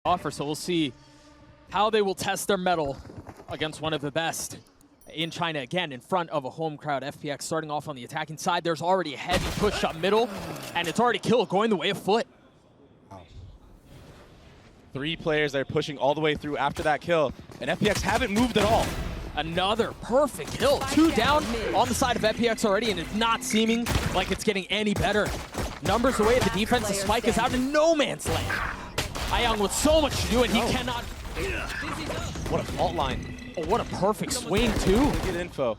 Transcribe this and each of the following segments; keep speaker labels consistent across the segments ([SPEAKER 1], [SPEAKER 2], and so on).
[SPEAKER 1] offer, so we'll see how they will test their mettle against one of the best in China, again, in front of a home crowd. FPX starting off on the attacking side. There's already a heavy push up middle, and it's already killed, going the way of FUT.
[SPEAKER 2] Wow. 3 players that are pushing all the way through after that kill, and FPX haven't moved at all.
[SPEAKER 1] Another perfect kill. 2 down on the side of FPX already, and it's not seeming like it's getting any better. Numbers away at the defense. The spike is out in no man's land. Ayang with so much to do, and he cannot.
[SPEAKER 2] What a fault line.
[SPEAKER 1] Oh, what a perfect swing, too.
[SPEAKER 2] Get info.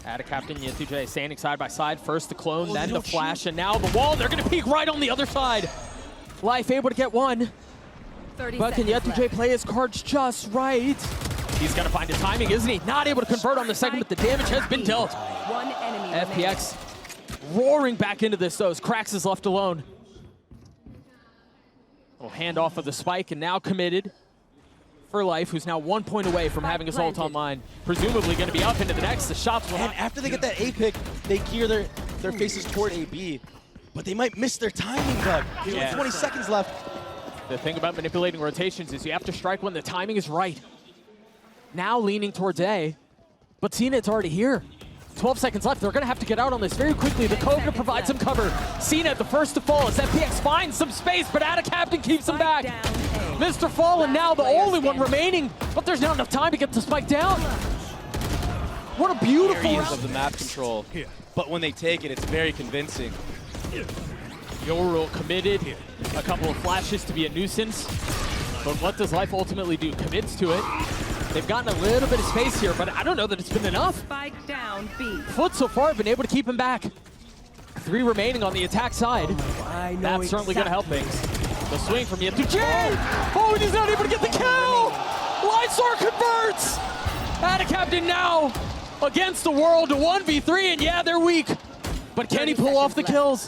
[SPEAKER 1] AtaKaptan, yetujey standing side by side. First the clone, then the flash, and now the wall. They're going to peek right on the other side. Life able to get one. But can yetujey play his cards just right? He's going to find his timing, isn't he? Not able to convert on the second, but the damage has been dealt. FPX roaring back into this, though, as qRaxs is left alone. Little handoff of the spike, and now committed for Life, who's now 1 point away from having his ult online. Presumably going to be up into the next. The shots will.
[SPEAKER 2] And after they get that A pick, they gear their faces toward AB. But they might miss their timing, Doug. There's only 20 seconds left.
[SPEAKER 1] The thing about manipulating rotations is you have to strike when the timing is right. Now leaning towards A, but cNed's already here. 12 seconds left. They're going to have to get out on this very quickly. The Cove to provide some cover. cNed the first to fall as FPX finds some space, but AtaKaptan keeps him back. MrFaliN now the only one remaining, but there's not enough time to get the spike down. What a beautiful
[SPEAKER 2] areas of the map control. But when they take it, it's very convincing.
[SPEAKER 1] Yorul committed. A couple of flashes to be a nuisance. But what does Life ultimately do? Commits to it. They've gotten a little bit of space here, but I don't know that it's been enough.
[SPEAKER 3] Spike down, B.
[SPEAKER 1] FUT so far have been able to keep him back. 3 remaining on the attack side. That's certainly going to help things. The swing from yetujey. Oh, and he's not able to get the kill. Lysoar converts. AtaKaptan now against the world to 1v3, and yeah, they're weak. But can he pull off the kills?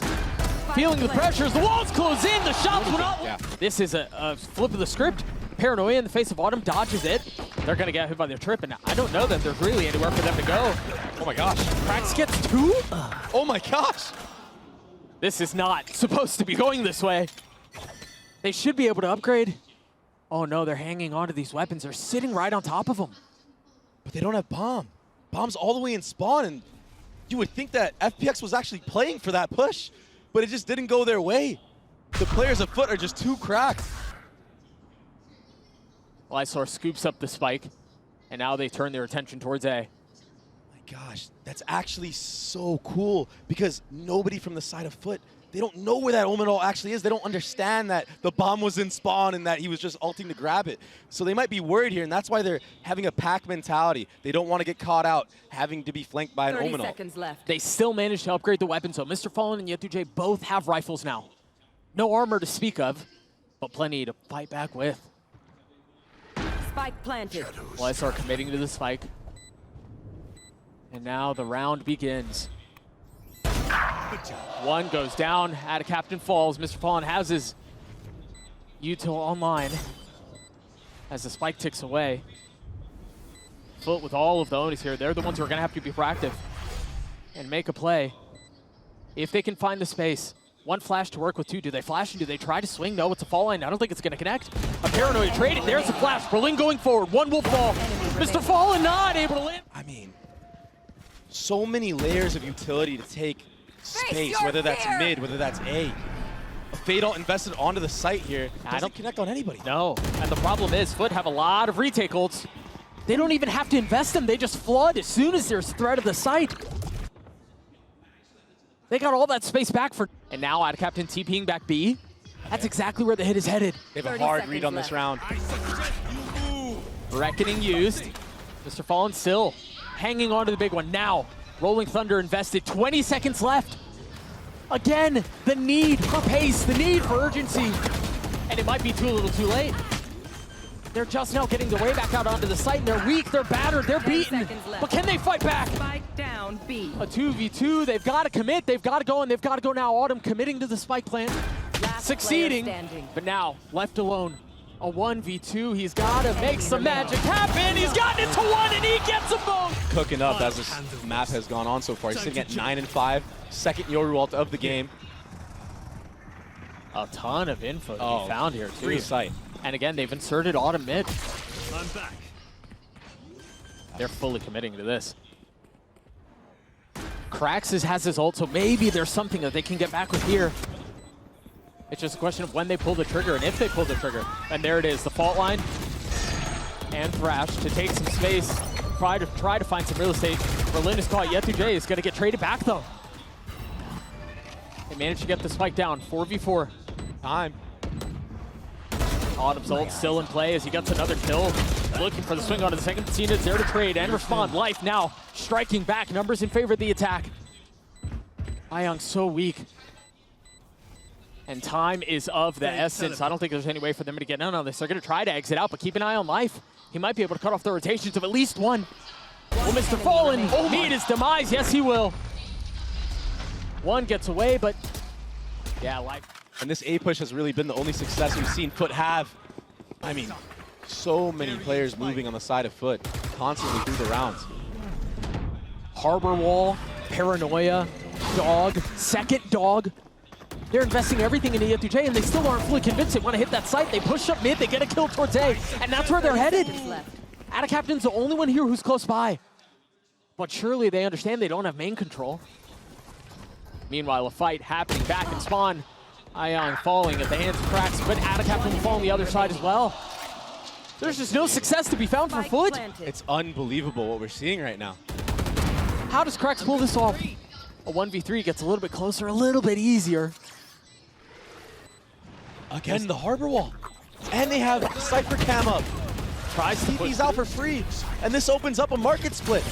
[SPEAKER 1] Feeling the pressures, the walls close in, the shots will not.
[SPEAKER 2] Yeah.
[SPEAKER 1] This is a flip of the script. Paranoia in the face of Autumn dodges it. They're going to get hit by their trip, and I don't know that there's really anywhere for them to go.
[SPEAKER 2] Oh my gosh.
[SPEAKER 1] qRaxs gets 2?
[SPEAKER 2] Oh my gosh.
[SPEAKER 1] This is not supposed to be going this way. They should be able to upgrade. Oh no, they're hanging onto these weapons. They're sitting right on top of them.
[SPEAKER 2] But they don't have bomb. Bomb's all the way in spawn, and you would think that FPX was actually playing for that push, but it just didn't go their way. The players of FUT are just too cracked.
[SPEAKER 1] Lysoar scoops up the spike, and now they turn their attention towards A.
[SPEAKER 2] My gosh, that's actually so cool, because nobody from the side of FUT, they don't know where that Omen ult actually is. They don't understand that the bomb was in spawn and that he was just ulting to grab it. So they might be worried here, and that's why they're having a pack mentality. They don't want to get caught out having to be flanked by an Omen ult.
[SPEAKER 3] 30 seconds left.
[SPEAKER 1] They still managed to upgrade the weapons, so MrFaliN and yetujey both have rifles now. No armor to speak of, but plenty to fight back with.
[SPEAKER 3] Spike planted.
[SPEAKER 1] Lysoar committing to the spike. And now the round begins. 1 goes down, AtaKaptan falls. MrFaliN has his util online as the spike ticks away. FUT with all of the Onis here, they're the ones who are going to have to be proactive and make a play. If they can find the space. 1 flash to work with 2. Do they flash and do they try to swing? No, it's a fall line. I don't think it's going to connect. A Paranoia traded. There's a flash. Berlin going forward. 1 will fall. MrFaliN not able to land.
[SPEAKER 2] I mean, so many layers of utility to take space, whether that's mid, whether that's A. A Fade ult invested onto the site here. Doesn't connect on anybody.
[SPEAKER 1] No, and the problem is FUT have a lot of retake ults. They don't even have to invest them. They just flood as soon as there's threat of the site. They got all that space back for... And now AtaKaptan TPing back B. That's exactly where the hit is headed.
[SPEAKER 2] They have a hard read on this round.
[SPEAKER 1] Reckoning used. MrFaliN still hanging on to the big one. Now, Rolling Thunder invested. 20 seconds left. Again, the need for pace, the need for urgency. And it might be too little too late. They're just now getting their way back out onto the site, and they're weak, they're battered, they're beaten. But can they fight back?
[SPEAKER 3] Spike down, B.
[SPEAKER 1] A 2v2, they've got to commit, they've got to go, and they've got to go now. Autumn committing to the spike plant, succeeding, but now left alone. A 1v2, he's got to make some magic happen. He's gotten it to 1, and he gets them both.
[SPEAKER 2] Cooking up as this map has gone on so far. He's sitting at 9 and 5, second Yoru ult of the game.
[SPEAKER 1] A ton of info to be found here, too.
[SPEAKER 2] Free sight.
[SPEAKER 1] And again, they've inserted autumn mid.
[SPEAKER 4] I'm back.
[SPEAKER 1] They're fully committing to this. qRaxs has his ult, so maybe there's something that they can get back with here. It's just a question of when they pull the trigger and if they pull the trigger. And there it is, the fault line and Thrash to take some space, try to find some real estate. FPX is caught. yetujey is going to get traded back, though. They managed to get the spike down. 4v4.
[SPEAKER 2] Time.
[SPEAKER 1] Autumn's ult still in play as he gets another kill. Looking for the swing onto the second. cNed's there to trade and respond. Life now striking back. Numbers in favor of the attack. Ayong so weak. And time is of the essence. I don't think there's any way for them to get in on this. They're going to try to exit out, but keep an eye on Life. He might be able to cut off the rotations of at least one. Will MrFaliN meet his demise? Yes, he will. One gets away, but yeah, Life.
[SPEAKER 2] And this A push has really been the only success we've seen FUT have. I mean, so many players moving on the side of FUT constantly through the rounds.
[SPEAKER 1] Harbor Wall, Paranoia, Dog, second Dog. They're investing everything into yetujey, and they still aren't fully convinced they want to hit that site. They push up mid, they get a kill towards A, and that's where they're headed. AtaKaptan's the only one here who's close by. But surely they understand they don't have main control. Meanwhile, a fight happening back in spawn. Ayong falling at the hands of qRaxs, but AtaKaptan will fall on the other side as well. There's just no success to be found for FUT.
[SPEAKER 2] It's unbelievable what we're seeing right now.
[SPEAKER 1] How does qRaxs pull this off? A 1v3 gets a little bit closer, a little bit easier.
[SPEAKER 2] Again, the Harbor Wall. And they have Cypher Cam up.
[SPEAKER 1] Tries to
[SPEAKER 2] TP's out for free. And this opens up a market split.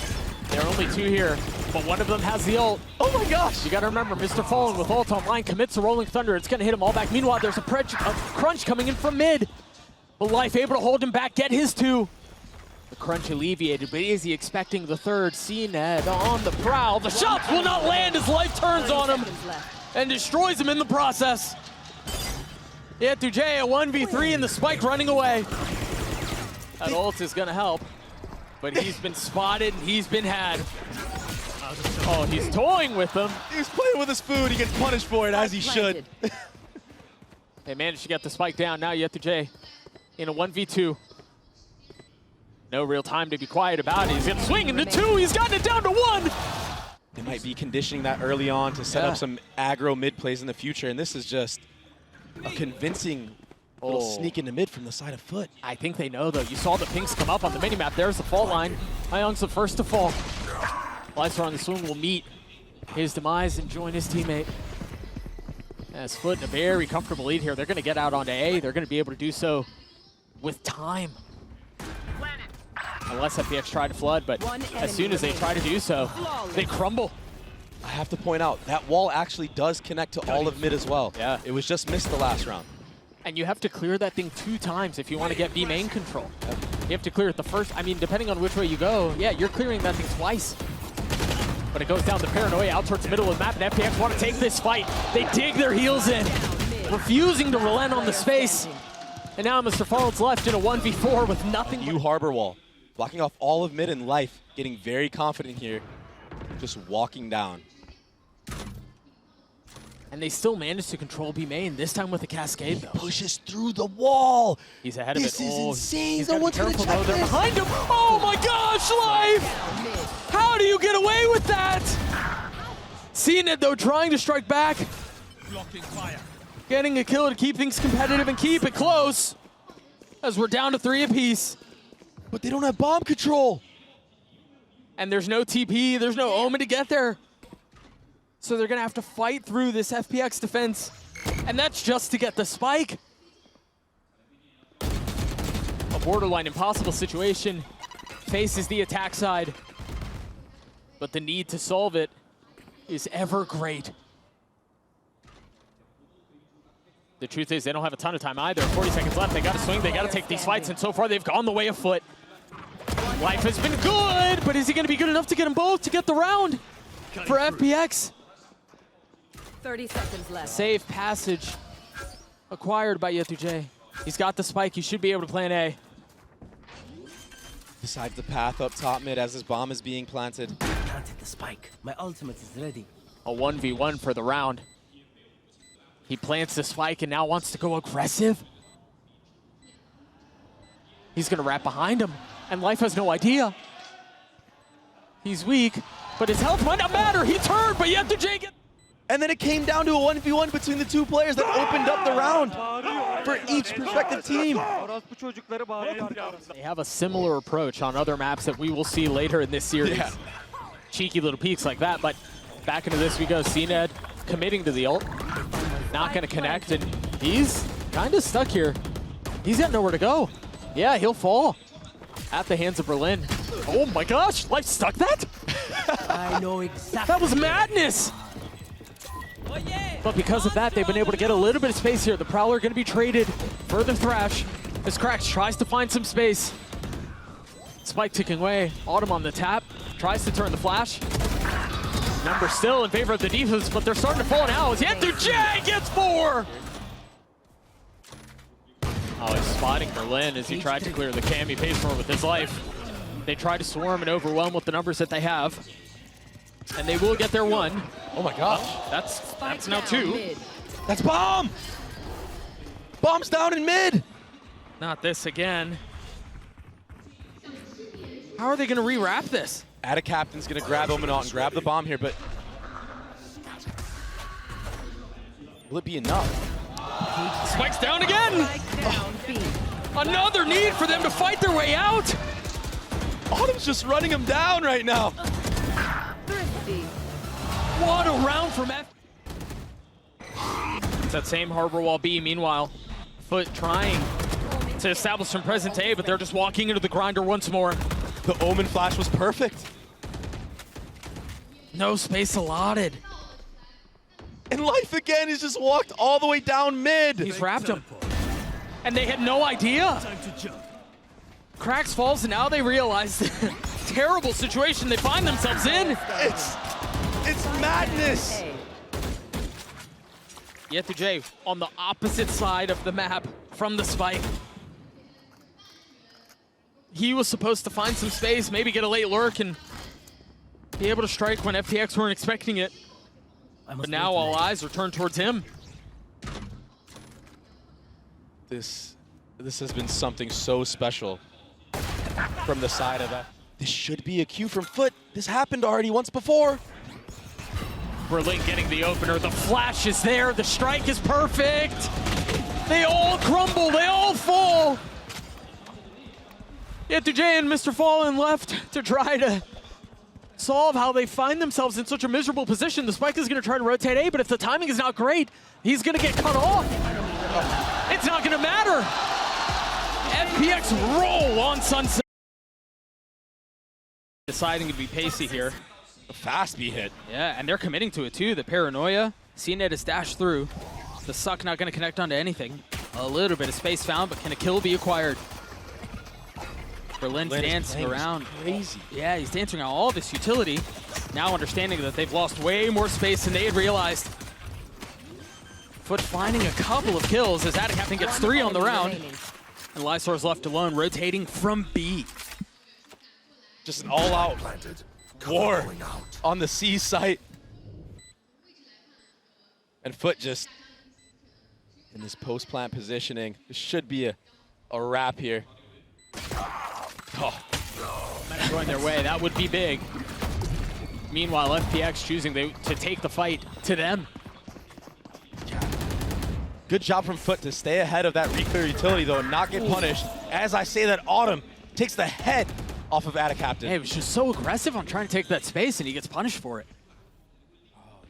[SPEAKER 1] There are only two here, but one of them has the ult.
[SPEAKER 2] Oh my gosh!
[SPEAKER 1] You gotta remember, MrFaliN with ult online commits a Rolling Thunder. It's gonna hit him all back. Meanwhile, there's a crunch coming in from mid. But Life able to hold him back, get his two. The crunch alleviated, but is he expecting the third? cNed on the prowl. The shots will not land as Life turns on him and destroys him in the process. yetujey, a 1v3 and the spike running away. That ult is gonna help, but he's been spotted and he's been had. Oh, he's toying with them.
[SPEAKER 2] He's playing with his food. He gets punished for it, as he should.
[SPEAKER 1] They managed to get the spike down. Now yetujey in a 1v2. No real time to be quiet about it. He's gonna swing into two. He's gotten it down to one.
[SPEAKER 2] They might be conditioning that early on to set up some aggro mid plays in the future, and this is just a convincing little sneak into mid from the side of FUT.
[SPEAKER 1] I think they know, though. You saw the pinks come up on the minimap. There's the fault line. Ayong's the first to fall. Lysoar on the swing will meet his demise and join his teammate. As FUT in a very comfortable lead here. They're going to get out onto A. They're going to be able to do so with time. Unless FPX try to flood, but as soon as they try to do so, they crumble.
[SPEAKER 2] I have to point out, that wall actually does connect to all of mid as well.
[SPEAKER 1] Yeah.
[SPEAKER 2] It was just missed the last round.
[SPEAKER 1] And you have to clear that thing 2 times if you want to get B main control. You have to clear it the first, I mean, depending on which way you go, yeah, you're clearing that thing twice. But it goes down to Paranoia out towards the middle of the map, and FPX want to take this fight. They dig their heels in, refusing to relent on the space. And now MrFaliN's left in a 1v4 with nothing.
[SPEAKER 2] New Harbor Wall, blocking off all of mid and Life, getting very confident here, just walking down.
[SPEAKER 1] And they still manage to control B main, this time with a cascade, though.
[SPEAKER 2] Pushes through the wall.
[SPEAKER 1] He's ahead of it.
[SPEAKER 2] This is insane.
[SPEAKER 1] He's
[SPEAKER 2] No
[SPEAKER 1] gotta be
[SPEAKER 2] one's gonna
[SPEAKER 1] careful,
[SPEAKER 2] check
[SPEAKER 1] though. They're
[SPEAKER 2] this.
[SPEAKER 1] behind him. Oh my gosh, Life! How do you get away with that? cNed, though, trying to strike back.
[SPEAKER 4] Blocking fire.
[SPEAKER 1] Getting a kill to keep things competitive and keep it close. As we're down to 3 apiece.
[SPEAKER 2] But they don't have bomb control.
[SPEAKER 1] And there's no TP, there's no Omen to get there. So they're gonna have to fight through this FPX defense. And that's just to get the spike. A borderline impossible situation faces the attack side. But the need to solve it is ever great. The truth is they don't have a ton of time either. 40 seconds left, they gotta swing, they gotta take these fights, and so far they've gone the way of FUT. Life has been good, but is he gonna be good enough to get them both to get the round for FPX?
[SPEAKER 3] 30 seconds left.
[SPEAKER 1] Safe passage acquired by yetujey. He's got the spike, he should be able to plan A.
[SPEAKER 2] Decides the path up top mid as his bomb is being planted.
[SPEAKER 5] Planted the spike. My ultimate is ready.
[SPEAKER 1] A 1v1 for the round. He plants the spike and now wants to go aggressive. He's going to wrap behind him, and Life has no idea. He's weak, but his health might not matter. He turned, but yetujey get...
[SPEAKER 2] And then it came down to a 1v1 between the two players that opened up the round for each prospective team.
[SPEAKER 1] They have a similar approach on other maps that we will see later in this series.
[SPEAKER 2] Yeah.
[SPEAKER 1] Cheeky little peeks like that, but back into this we go. cNed committing to the ult. Not going to connect, and he's kind of stuck here. He's got nowhere to go. Yeah, he'll fall at the hands of Berlin. Oh my gosh, Life stuck that?
[SPEAKER 3] I know exactly.
[SPEAKER 1] That was madness! But because of that, they've been able to get a little bit of space here. The Prowler going to be traded for the Thrash as qRaxs tries to find some space. Spike ticking away. Autumn on the tap. Tries to turn the flash. Number still in favor of the defense, but they're starting to fall now as yetujey gets 4! Oh, he's spotting Berlin as he tried to clear the cam. He pays for it with his life. They try to swarm and overwhelm with the numbers that they have. And they will get their 1.
[SPEAKER 2] Oh my gosh.
[SPEAKER 1] That's now 2.
[SPEAKER 2] That's Bomb! Bomb's down in mid!
[SPEAKER 1] Not this again. How are they going to rewrap this?
[SPEAKER 2] AtaKaptan's gonna grab Omanot and grab the bomb here, but will it be enough?
[SPEAKER 1] Spike's down again! Another need for them to fight their way out!
[SPEAKER 2] Autumn's just running him down right now.
[SPEAKER 3] Thrifty.
[SPEAKER 1] What a round from F. It's that same Harbor Wall B. Meanwhile, FUT trying to establish some presence A, but they're just walking into the grinder once more.
[SPEAKER 2] The Omen flash was perfect.
[SPEAKER 1] No space allotted.
[SPEAKER 2] And Life again has just walked all the way down mid.
[SPEAKER 1] He's wrapped him. And they had no idea.
[SPEAKER 4] Time to jump.
[SPEAKER 1] qRaxs falls, and now they realize the terrible situation they find themselves in.
[SPEAKER 2] It's madness.
[SPEAKER 1] yetujey on the opposite side of the map from the spike. He was supposed to find some space, maybe get a late lurk, and be able to strike when FPX weren't expecting it. But now all eyes are turned towards him.
[SPEAKER 2] This has been something so special from the side of that. This should be a cue from FUT. This happened already once before.
[SPEAKER 1] Berlin getting the opener. The flash is there. The strike is perfect. They all crumble. They all fall. yetujey and MrFaliN left to try to solve how they find themselves in such a miserable position. The spike is going to try to rotate A, but if the timing is not great, he's going to get cut off. It's not going to matter. FPX roll on Sunset. Deciding to be pacey here.
[SPEAKER 2] A fast B hit.
[SPEAKER 1] Yeah, and they're committing to it too. The paranoia. cNed is dashed through. The suck not going to connect onto anything. A little bit of space found, but can a kill be acquired? Berlin's dancing around.
[SPEAKER 2] Crazy.
[SPEAKER 1] Yeah, he's dancing around all this utility. Now understanding that they've lost way more space than they had realized. FUT finding a couple of kills as AtaKaptan gets 3 on the round. And Lysoar's left alone, rotating from B.
[SPEAKER 2] Just an all-out war on the C site. And FUT just in this post-plant positioning. This should be a wrap here.
[SPEAKER 1] Oh, going their way. That would be big. Meanwhile, FPX choosing to take the fight to them.
[SPEAKER 2] Good job from FUT to stay ahead of that reclear utility, though, and not get punished. As I say that, Autumn takes the head off of AtaKaptan.
[SPEAKER 1] Hey, he was just so aggressive on trying to take that space, and he gets punished for it.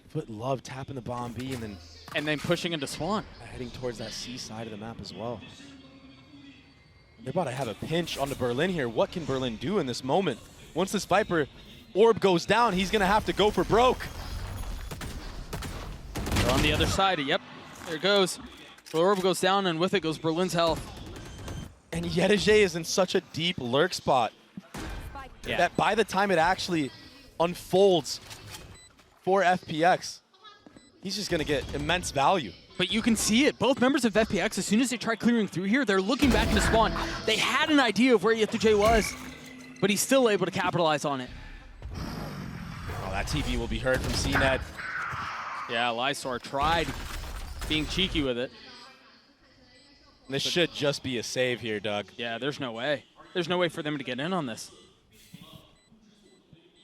[SPEAKER 2] FUT loved tapping the bomb B and
[SPEAKER 1] then pushing into Spawn.
[SPEAKER 2] heading towards that C side of the map as well. They're about to have a pinch on the Berlin here. What can Berlin do in this moment? Once this Viper orb goes down, he's going to have to go for broke.
[SPEAKER 1] They're on the other side. Yep, there it goes. The orb goes down, and with it goes Berlin's health.
[SPEAKER 2] And yetujey is in such a deep lurk spot that by the time it actually unfolds for FPX, he's just going to get immense value.
[SPEAKER 1] But you can see it. Both members of FPX, as soon as they try clearing through here, they're looking back into Spawn. They had an idea of where yetujey was, but he's still able to capitalize on it.
[SPEAKER 2] Oh, that TV will be heard from cNed.
[SPEAKER 1] Yeah, Lysoar tried being cheeky with it.
[SPEAKER 2] This should just be a save here, Doug.
[SPEAKER 1] Yeah, there's no way. There's no way for them to get in on this.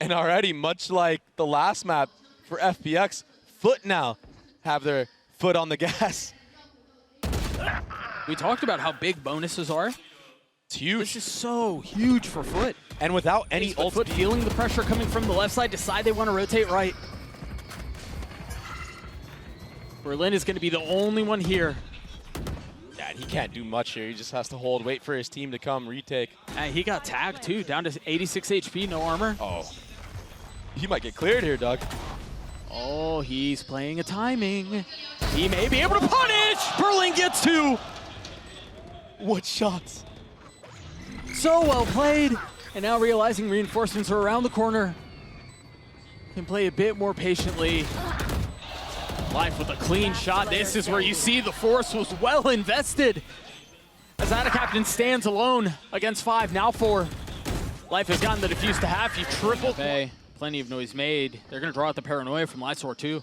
[SPEAKER 2] And already, much like the last map for FPX, FUT now have their foot on the gas.
[SPEAKER 1] We talked about how big bonuses are.
[SPEAKER 2] It's huge.
[SPEAKER 1] This is so huge for FUT.
[SPEAKER 2] And without any ult,
[SPEAKER 1] FUT feeling the pressure coming from the left side, decide they want to rotate right. Berlin is going to be the only one here.
[SPEAKER 2] yeah, he can't do much here. He just has to hold, wait for his team to come retake.
[SPEAKER 1] He got tagged too, down to 86 HP, no armor.
[SPEAKER 2] Oh, he might get cleared here, Doug.
[SPEAKER 1] Oh, he's playing a timing. He may be able to punish. Berlin gets two.
[SPEAKER 2] What shots?
[SPEAKER 1] So well played. And now realizing reinforcements are around the corner. Can play a bit more patiently. Life with a clean shot. This is where you see the force was well invested. As AtaKaptan stands alone against 5, now 4. Life has gotten the defuse to half. You triple. Okay, plenty of noise made. They're going to draw out the paranoia from Lysoar too.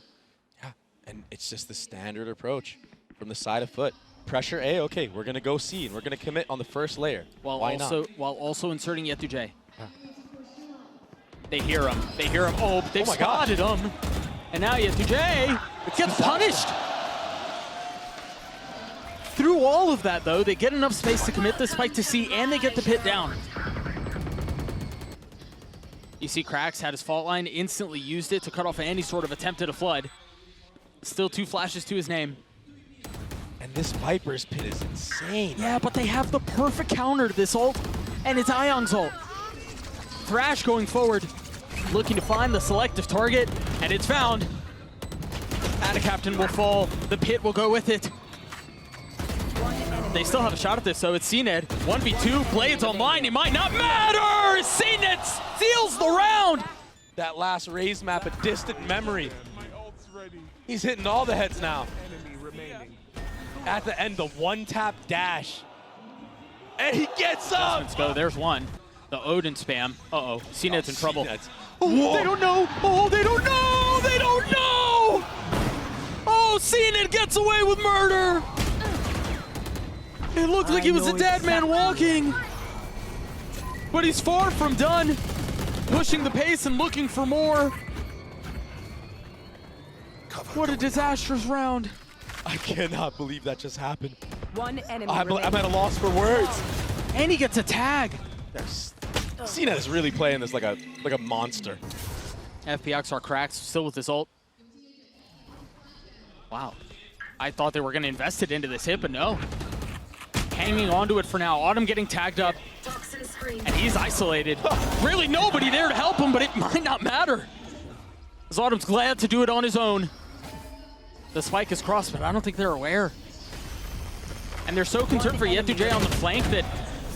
[SPEAKER 2] Yeah, and it's just the standard approach from the side of FUT. Pressure A, okay, we're going to go C, and we're going to commit on the first layer.
[SPEAKER 1] While
[SPEAKER 2] Why not?
[SPEAKER 1] While also inserting yetujey. They hear him. They hear him. Oh, they've
[SPEAKER 2] my God.
[SPEAKER 1] spotted him. And now yetujey gets punished. Through all of that, though, they get enough space to commit the spike to C, and they get the pit down. You see qRaxs had his fault line, instantly used it to cut off any sort of attempt at a flood. Still 2 flashes to his name.
[SPEAKER 2] And this Viper's pit is insane.
[SPEAKER 1] Yeah, but they have the perfect counter to this ult, and it's Ion's ult. Thrash going forward, looking to find the selective target, and it's found. AtaKaptan will fall, the pit will go with it. They still have a shot at this, so it's cNed. 1v2, Blades online, it might not matter! cNed steals the round!
[SPEAKER 2] That last raise map, a distant memory. He's hitting all the heads now. At the end, the one-tap dash. And he gets up!
[SPEAKER 1] Let's go, there's one. The Odin spam. Uh-oh, cNed's in trouble.
[SPEAKER 2] Oh,
[SPEAKER 1] they don't know! Oh, they don't know! They don't know! Oh, cNed gets away with murder! It looked like he was a dead man walking. But he's far from done. Pushing the pace and looking for more. What a disastrous round.
[SPEAKER 2] I cannot believe that just happened.
[SPEAKER 3] One enemy
[SPEAKER 2] I'm
[SPEAKER 3] remaining.
[SPEAKER 2] at a loss for words.
[SPEAKER 1] And he gets a tag.
[SPEAKER 2] cNed is really playing this like a monster.
[SPEAKER 1] FPX are cracked, still with his ult. Wow. I thought they were going to invest it into this hit, but no. Hanging onto it for now. Autumn getting tagged up. And he's isolated. Really nobody there to help him, but it might not matter. As Autumn's glad to do it on his own. The spike is crossed, but I don't think they're aware. And they're so concerned for yetujey on the flank that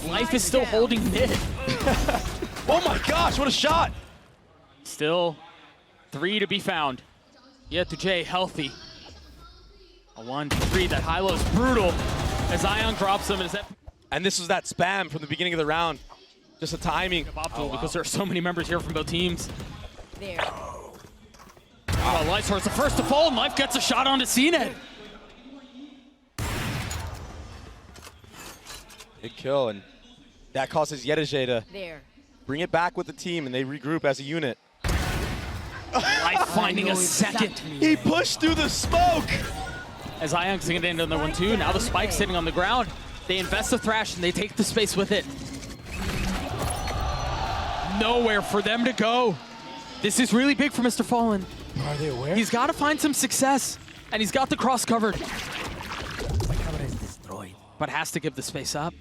[SPEAKER 1] Life is still holding mid.
[SPEAKER 2] Oh my gosh, what a shot!
[SPEAKER 1] Still 3 to be found. yetujey healthy. A 1-3, that high low is brutal as Ion drops him.
[SPEAKER 2] And this was that spam from the beginning of the round. Just a timing.
[SPEAKER 1] Because there are so many members here from both teams.
[SPEAKER 3] There.
[SPEAKER 1] Lysoar's the first to fall, and Life gets a shot onto cNed.
[SPEAKER 2] Big kill, and that causes yetujey to bring it back with the team, and they regroup as a unit.
[SPEAKER 1] Life finding a second.
[SPEAKER 2] He pushed through the smoke!
[SPEAKER 1] As Ion's gonna get into another one too. Now the spike's sitting on the ground. They invest the Thrash and they take the space with it. Nowhere for them to go. This is really big for MrFaliN.
[SPEAKER 2] Are they aware?
[SPEAKER 1] He's got to find some success, and he's got the cross covered. But has to give the space up.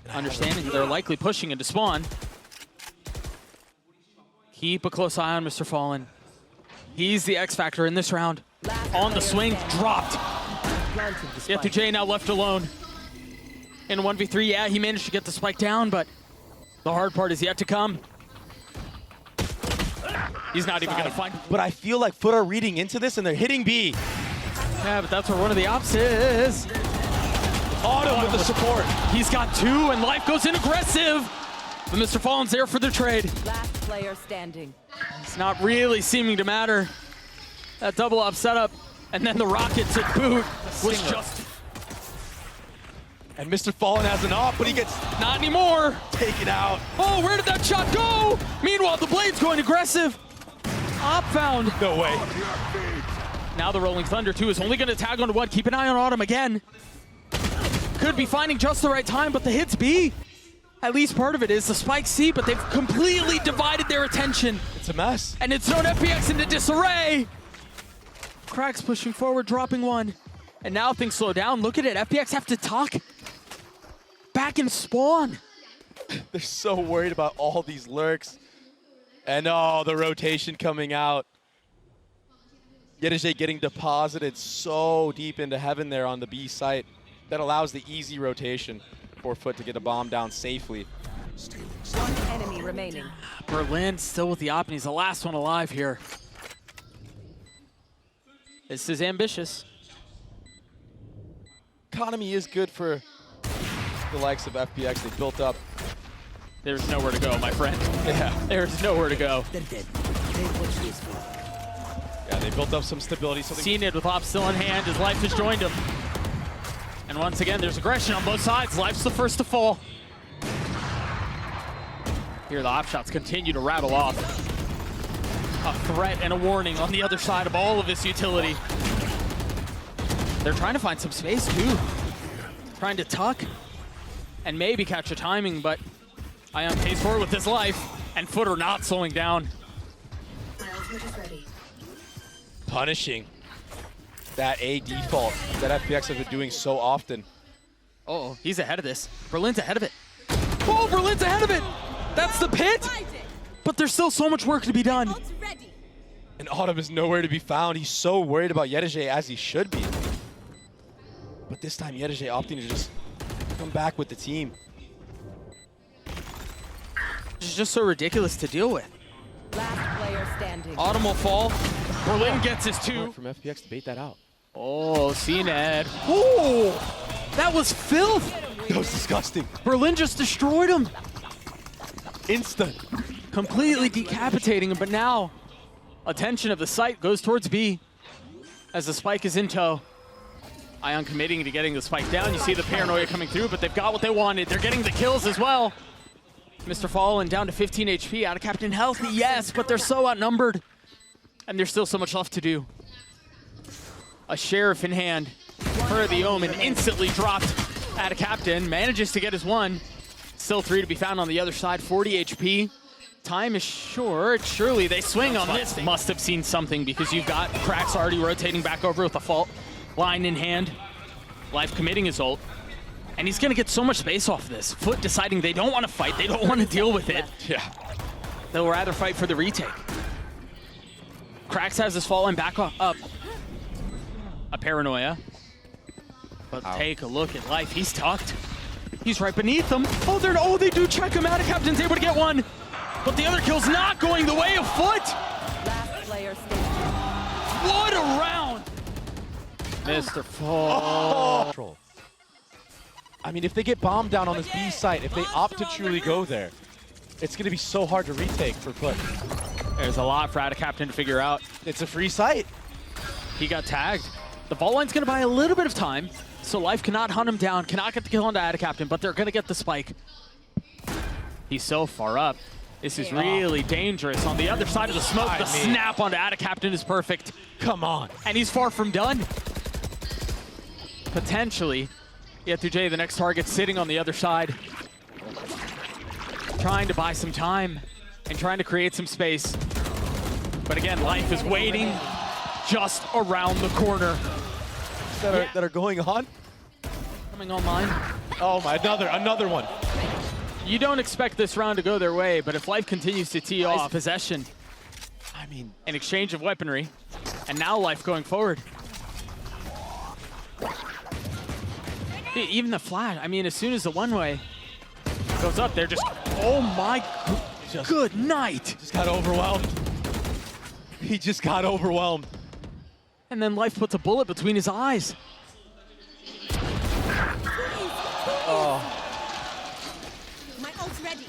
[SPEAKER 1] Understanding they're likely pushing into spawn. Keep a close eye on MrFaliN. He's the X factor in this round. On the swing, dropped. yetujey now left alone. In 1v3, yeah, he managed to get the spike down, but the hard part is yet to come. He's not even gonna find.
[SPEAKER 2] But I feel like FUT are reading into this and they're hitting B.
[SPEAKER 1] Yeah, but that's where one of the ops is.
[SPEAKER 2] Autumn with the support.
[SPEAKER 1] He's got 2, and Life goes in aggressive. But MrFaliN's there for the trade.
[SPEAKER 3] Last player standing.
[SPEAKER 1] It's not really seeming to matter. That double up setup, and then the rocket to boot. was
[SPEAKER 2] stinger.
[SPEAKER 1] just
[SPEAKER 2] And MrFaliN has an op, but he gets
[SPEAKER 1] not anymore.
[SPEAKER 2] taken out.
[SPEAKER 1] Oh, where did that shot go? Meanwhile, the Blade's going aggressive. Op found.
[SPEAKER 2] No way.
[SPEAKER 1] Now the Rolling Thunder, too, is only going to tag onto one. Keep an eye on Autumn again. Could be finding just the right time, but the hits B. At least part of it is the spike C, but they've completely divided their attention.
[SPEAKER 2] It's a mess.
[SPEAKER 1] And it's thrown FPX into disarray. qRaxs pushing forward, dropping one. And now things slow down. Look at it. FPX have to tuck back and spawn.
[SPEAKER 2] They're so worried about all these lurks. And oh, the rotation coming out. yetujey getting deposited so deep into heaven there on the B site. That allows the easy rotation for FUT to get a bomb down safely.
[SPEAKER 3] One enemy remaining.
[SPEAKER 1] Berlin still with the op, and he's the last one alive here. This is ambitious.
[SPEAKER 2] Economy is good for the likes of FPX. They built up.
[SPEAKER 1] There's nowhere to go, my friend.
[SPEAKER 2] Yeah.
[SPEAKER 1] There's nowhere to go.
[SPEAKER 2] Yeah, they built up some stability. So
[SPEAKER 1] cNed with op still in hand as Life has joined him. And once again, there's aggression on both sides. Life's the first to fall. Here, the op shots continue to rattle off. A threat and a warning on the other side of all of this utility. They're trying to find some space, too. Trying to tuck and maybe catch a timing, but Ion pays forward with his life, and FUT are not slowing down.
[SPEAKER 2] punishing that A default that FPX has been doing so often.
[SPEAKER 1] Uh-oh, he's ahead of this. Berlin's ahead of it. Oh, Berlin's ahead of it! That's the pit! But there's still so much work to be done.
[SPEAKER 2] And Autumn is nowhere to be found. He's so worried about yetujey, as he should be. But this time yetujey opting to just come back with the team.
[SPEAKER 1] It's just so ridiculous to deal with.
[SPEAKER 3] Last player standing.
[SPEAKER 1] Autumn will fall. Berlin gets his two.
[SPEAKER 2] From FPX to bait that out.
[SPEAKER 1] Oh, cNed. Oh, that was filth.
[SPEAKER 2] That was disgusting.
[SPEAKER 1] Berlin just destroyed him.
[SPEAKER 2] Instant.
[SPEAKER 1] Completely decapitating him, but now attention of the site goes towards B as the spike is in tow. Ion committing to getting the spike down. You see the paranoia coming through, but they've got what they wanted. They're getting the kills as well. MrFaliN down to 15 HP, AtaKaptan healthy, yes, but they're so outnumbered. And there's still so much left to do. A Sheriff in hand for the Omen, instantly dropped. AtaKaptan manages to get his one. Still 3 to be found on the other side, 40 HP. Time is short. Surely they swing on this. Must have seen something because you've got qRaxs already rotating back over with a fault line in hand. Life committing his ult. And he's going to get so much space off this. FUT deciding they don't want to fight. They don't want to deal with it.
[SPEAKER 2] Yeah.
[SPEAKER 1] They'll rather fight for the retake. qRaxs has his fall line back up. A paranoia. But take a look at Life. He's tucked. He's right beneath them. Oh, they do check him. AtaKaptan's able to get one. But the other kill's not going the way of FUT.
[SPEAKER 3] Last player standing.
[SPEAKER 1] What a round. MrFaliN.
[SPEAKER 2] Oh. I mean, if they get bombed down on this B site, if they opt to truly go there, it's going to be so hard to retake for FUT.
[SPEAKER 1] There's a lot for AtaKaptan to figure out.
[SPEAKER 2] It's a free site.
[SPEAKER 1] He got tagged. The ball line's going to buy a little bit of time, so Life cannot hunt him down, cannot get the kill onto AtaKaptan, but they're going to get the spike. He's so far up. This is really dangerous. On the other side of the smoke, the snap onto AtaKaptan is perfect.
[SPEAKER 2] Come on.
[SPEAKER 1] And he's far from done. Potentially, yetujey, the next target, sitting on the other side. Trying to buy some time and trying to create some space. But again, Life is waiting just around the corner.
[SPEAKER 2] That are going on.
[SPEAKER 1] Coming online.
[SPEAKER 2] Oh my, another one.
[SPEAKER 1] You don't expect this round to go their way, but if Life continues to tee off possession,
[SPEAKER 2] I mean,
[SPEAKER 1] an exchange of weaponry, and now Life going forward. Even the flash, I mean, as soon as the one-way goes up, they're just, oh my, good night.
[SPEAKER 2] Just got overwhelmed. He just got overwhelmed.
[SPEAKER 1] And then Life puts a bullet between his eyes.
[SPEAKER 2] Oh.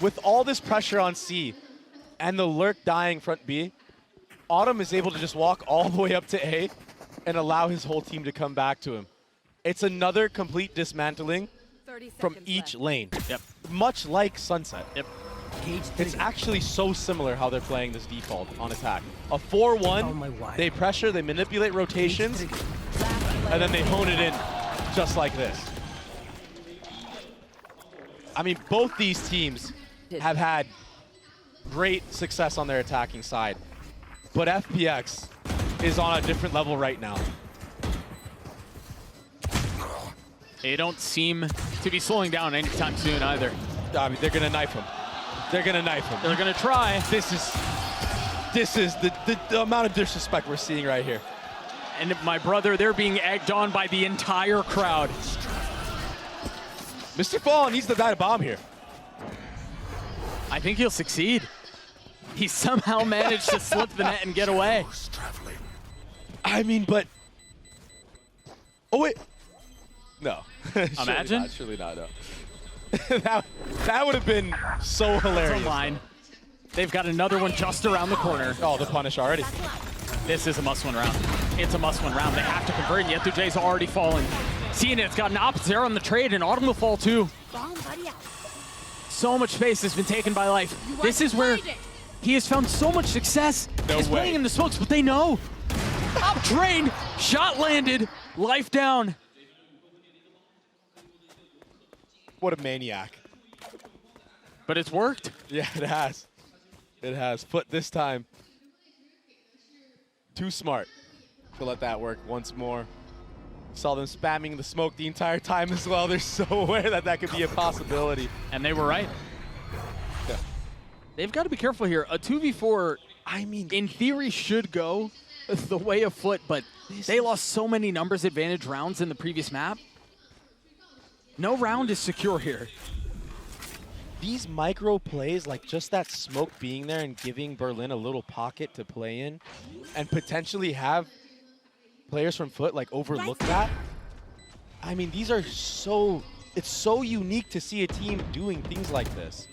[SPEAKER 2] With all this pressure on C and the lurk dying front B, Autumn is able to just walk all the way up to A and allow his whole team to come back to him. It's another complete dismantling
[SPEAKER 3] 30
[SPEAKER 2] from
[SPEAKER 3] seconds
[SPEAKER 2] each
[SPEAKER 3] left.
[SPEAKER 2] lane.
[SPEAKER 1] Yep.
[SPEAKER 2] Much like Sunset.
[SPEAKER 1] Yep.
[SPEAKER 2] It's actually so similar how they're playing this default on attack. A 4-1, they pressure, they manipulate rotations, and then they hone it in just like this. I mean, both these teams have had great success on their attacking side, but FPX is on a different level right now.
[SPEAKER 1] They don't seem to be slowing down anytime soon either.
[SPEAKER 2] I mean, they're gonna knife him. They're gonna knife him.
[SPEAKER 1] They're gonna try.
[SPEAKER 2] This is the amount of disrespect we're seeing right here.
[SPEAKER 1] And my brother, they're being egged on by the entire crowd.
[SPEAKER 2] MrFaliN needs the guy to bomb here.
[SPEAKER 1] I think he'll succeed. He somehow managed to slip the net and get away.
[SPEAKER 2] I mean, but... Oh, wait. No.
[SPEAKER 1] Imagine?
[SPEAKER 2] Surely not, no. that would have been so hilarious.
[SPEAKER 1] It's online. They've got another one just around the corner.
[SPEAKER 2] Oh, the punish already.
[SPEAKER 1] This is a must-win round. It's a must-win round. They have to convert, and yetujey's already fallen. cNed's got an opposite on the trade, and Autumn will fall too. So much space has been taken by Life. This is where he has found so much success.
[SPEAKER 2] No
[SPEAKER 1] He's
[SPEAKER 2] way.
[SPEAKER 1] playing in the smokes, but they know. Up train, shot landed, Life down.
[SPEAKER 2] What a maniac.
[SPEAKER 1] But it's worked.
[SPEAKER 2] Yeah, it has. It has. FUT this time. Too smart to let that work once more. Saw them spamming the smoke the entire time as well. They're so aware that that could be a possibility.
[SPEAKER 1] And they were right.
[SPEAKER 2] Yeah.
[SPEAKER 1] They've got to be careful here. A 2v4,
[SPEAKER 2] I mean,
[SPEAKER 1] in theory, should go the way of FUT, but they lost so many numbers advantage rounds in the previous map. No round is secure here.
[SPEAKER 2] these micro plays, like just that smoke being there and giving Berlin a little pocket to play in and potentially have players from FUT like overlook that. I mean, these are so, it's so unique to see a team doing things like this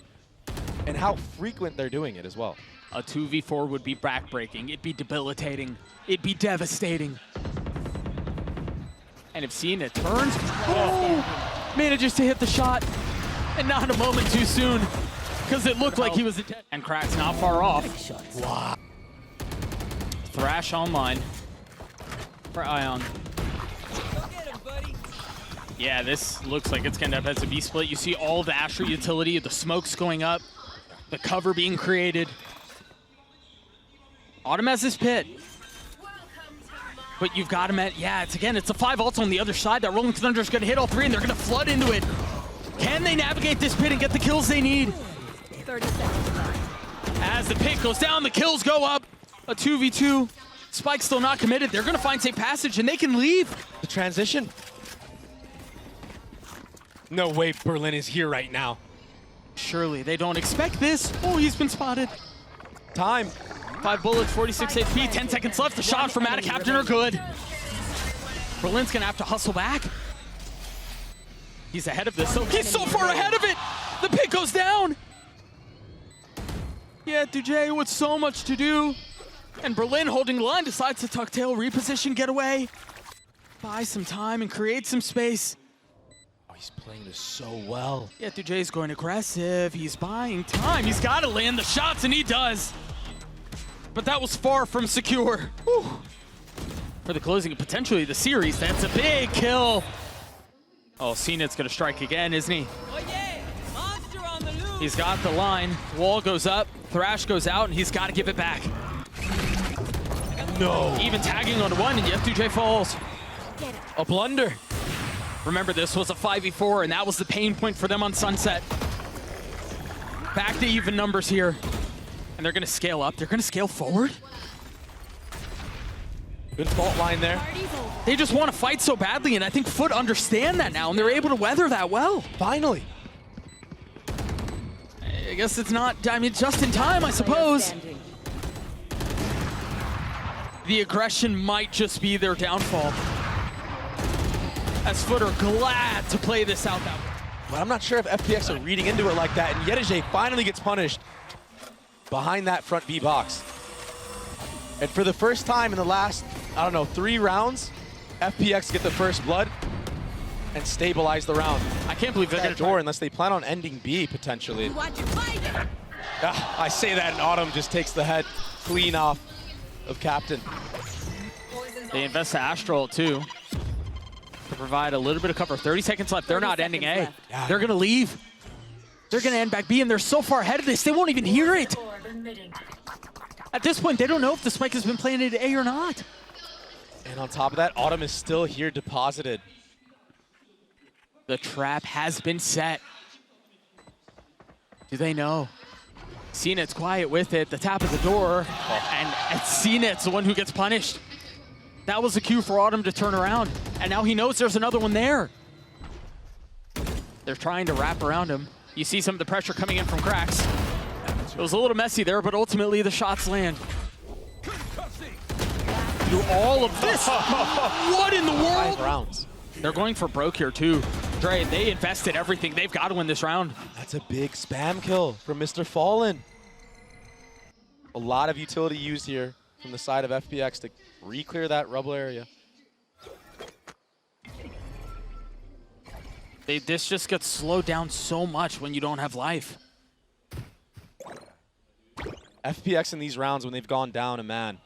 [SPEAKER 2] and how frequent they're doing it as well.
[SPEAKER 1] A 2v4 would be backbreaking. It'd be debilitating. It'd be devastating. And if cNed turns, manages to hit the shot, and not a moment too soon, because it looked like he was dead. And cRaxs not far off.
[SPEAKER 2] Wow.
[SPEAKER 1] Thrash online for Ion. Yeah, this looks like it's going to end up as a B-split. You see all the Asher utility, the smokes going up, the cover being created. Autumn has his pit. But you've got him at, yeah, it's a 5 ult on the other side. That Rolling Thunder's going to hit all three, and they're going to flood into it. Can they navigate this pit and get the kills they need?
[SPEAKER 3] 30 seconds left.
[SPEAKER 1] As the pit goes down, the kills go up. A 2v2. Spike's still not committed. They're going to find safe passage, and they can leave.
[SPEAKER 2] The transition. No way Berlin is here right now.
[SPEAKER 1] Surely they don't expect this. Oh, he's been spotted.
[SPEAKER 2] Time.
[SPEAKER 1] 5 bullets, 46 HP, 10 seconds left. The shots from AtaKaptan are good. Berlin's gonna have to hustle back. He's ahead of this. He's so far ahead of it. The pit goes down. Yeah, yetujey with so much to do. And Berlin holding the line decides to tuck tail, reposition, get away. Buy some time and create some space.
[SPEAKER 2] Oh, he's playing this so well.
[SPEAKER 1] Yetujey's going aggressive. He's buying time. He's got to land the shots, and he does. But that was far from secure. Whew. For the closing of potentially the series, that's a big kill. Oh, cNed's gonna strike again, isn't he?
[SPEAKER 3] Oh yeah, monster on the loose.
[SPEAKER 1] He's got the line. Wall goes up, Thrash goes out, and he's got to give it back.
[SPEAKER 2] No.
[SPEAKER 1] Even tagging on one, and yetujey falls.
[SPEAKER 2] A blunder.
[SPEAKER 1] Remember, this was a 5v4, and that was the pain point for them on Sunset. Back to even numbers here. And they're gonna scale up. They're gonna scale forward.
[SPEAKER 2] Good fault line there.
[SPEAKER 1] They just want to fight so badly, and I think FUT understand that now, and they're able to weather that well.
[SPEAKER 2] Finally.
[SPEAKER 1] I guess it's not, I mean, just in time, I suppose. The aggression might just be their downfall. As FUT are glad to play this out that way.
[SPEAKER 2] But I'm not sure if FPX are reading into it like that, and yetujey finally gets punished behind that front B box. And for the first time in the last, I don't know, 3 rounds, FPX get the first blood. and stabilize the round.
[SPEAKER 1] I can't believe they're going
[SPEAKER 2] That
[SPEAKER 1] to
[SPEAKER 2] door unless they plan on ending B potentially. I say that and Autumn just takes the head clean off of Captain.
[SPEAKER 1] They invest to Astral too to provide a little bit of cover. 30 seconds left. They're not ending A.
[SPEAKER 2] Yeah.
[SPEAKER 1] They're going to leave. They're going to end back B, and they're so far ahead of this, they won't even hear it. At this point, they don't know if the spike has been planted A or not.
[SPEAKER 2] And on top of that, Autumn is still here deposited.
[SPEAKER 1] The trap has been set. Do they know? cNed's quiet with it, the tap of the door, and cNed's the one who gets punished. That was the cue for Autumn to turn around, and now he knows there's another one there. They're trying to wrap around him. You see some of the pressure coming in from qRaxs. It was a little messy there, but ultimately the shots land. Through all of this, what in the world?
[SPEAKER 2] 5 rounds.
[SPEAKER 1] They're going for broke here too. Dre, they invested everything. They've got to win this round.
[SPEAKER 2] That's a big spam kill from MrFaliN. A lot of utility used here from the side of FPX to re-clear that rubble area.
[SPEAKER 1] This just gets slowed down so much when you don't have life.
[SPEAKER 2] FPX in these rounds, when they've gone down a man,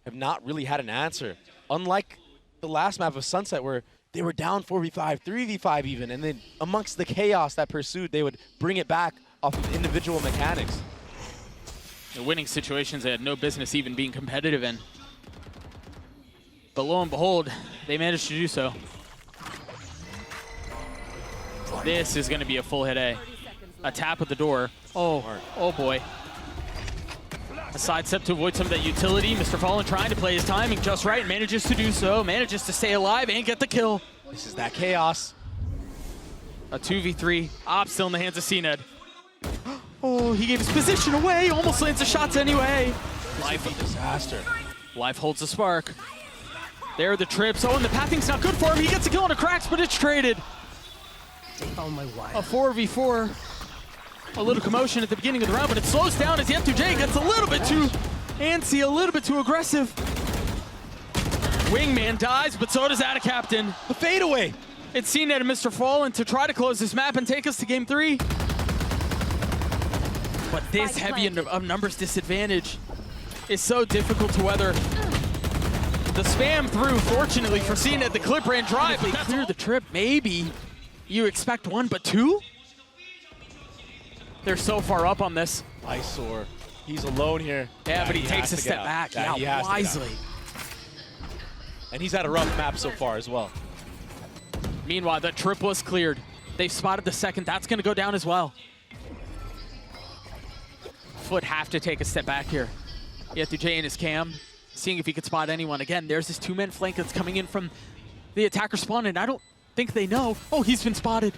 [SPEAKER 2] have not really had an answer. Unlike the last map of Sunset where they were down 4v5, 3v5 even, and then amongst the chaos that pursued, they would bring it back off of individual mechanics.
[SPEAKER 1] The winning situations they had no business even being competitive in. But lo and behold, they managed to do so. This is going to be a full hit A. A tap at the door. Oh boy. A sidestep to avoid some of that utility. MrFaliN trying to play his timing just right and manages to do so. Manages to stay alive and get the kill.
[SPEAKER 2] This is that chaos.
[SPEAKER 1] A 2v3. Op still in the hands of cNed. Oh, he gave his position away. Almost lands the shots anyway.
[SPEAKER 2] Life a disaster.
[SPEAKER 1] Life holds the spark. There are the trips. Oh, and the pathing's not good for him. He gets a kill on a qRaxs, but it's traded. A 4v4. A little commotion at the beginning of the round, but it slows down as yetujey gets a little bit too antsy, a little bit too aggressive. Wingman dies, but so does AtaKaptan.
[SPEAKER 2] The fadeaway.
[SPEAKER 1] It's cNed and MrFaliN to try to close this map and take us to game 3. But this heavy of numbers disadvantage is so difficult to weather. The spam through, fortunately for cNed, the clip ran dry, but they clear the trip. Maybe you expect 1, but 2? They're so far up on this.
[SPEAKER 2] Lysoar. He's alone here.
[SPEAKER 1] Yeah, but he takes a step back. Yeah, wisely.
[SPEAKER 2] And he's had a rough map so far as well.
[SPEAKER 1] Meanwhile, the trip was cleared. They've spotted the second. That's going to go down as well. FUT have to take a step back here. yetujey and his cam, seeing if he could spot anyone. Again, there's this 2-man flank that's coming in from the attacker spawn, and I don't think they know. Oh, he's been spotted.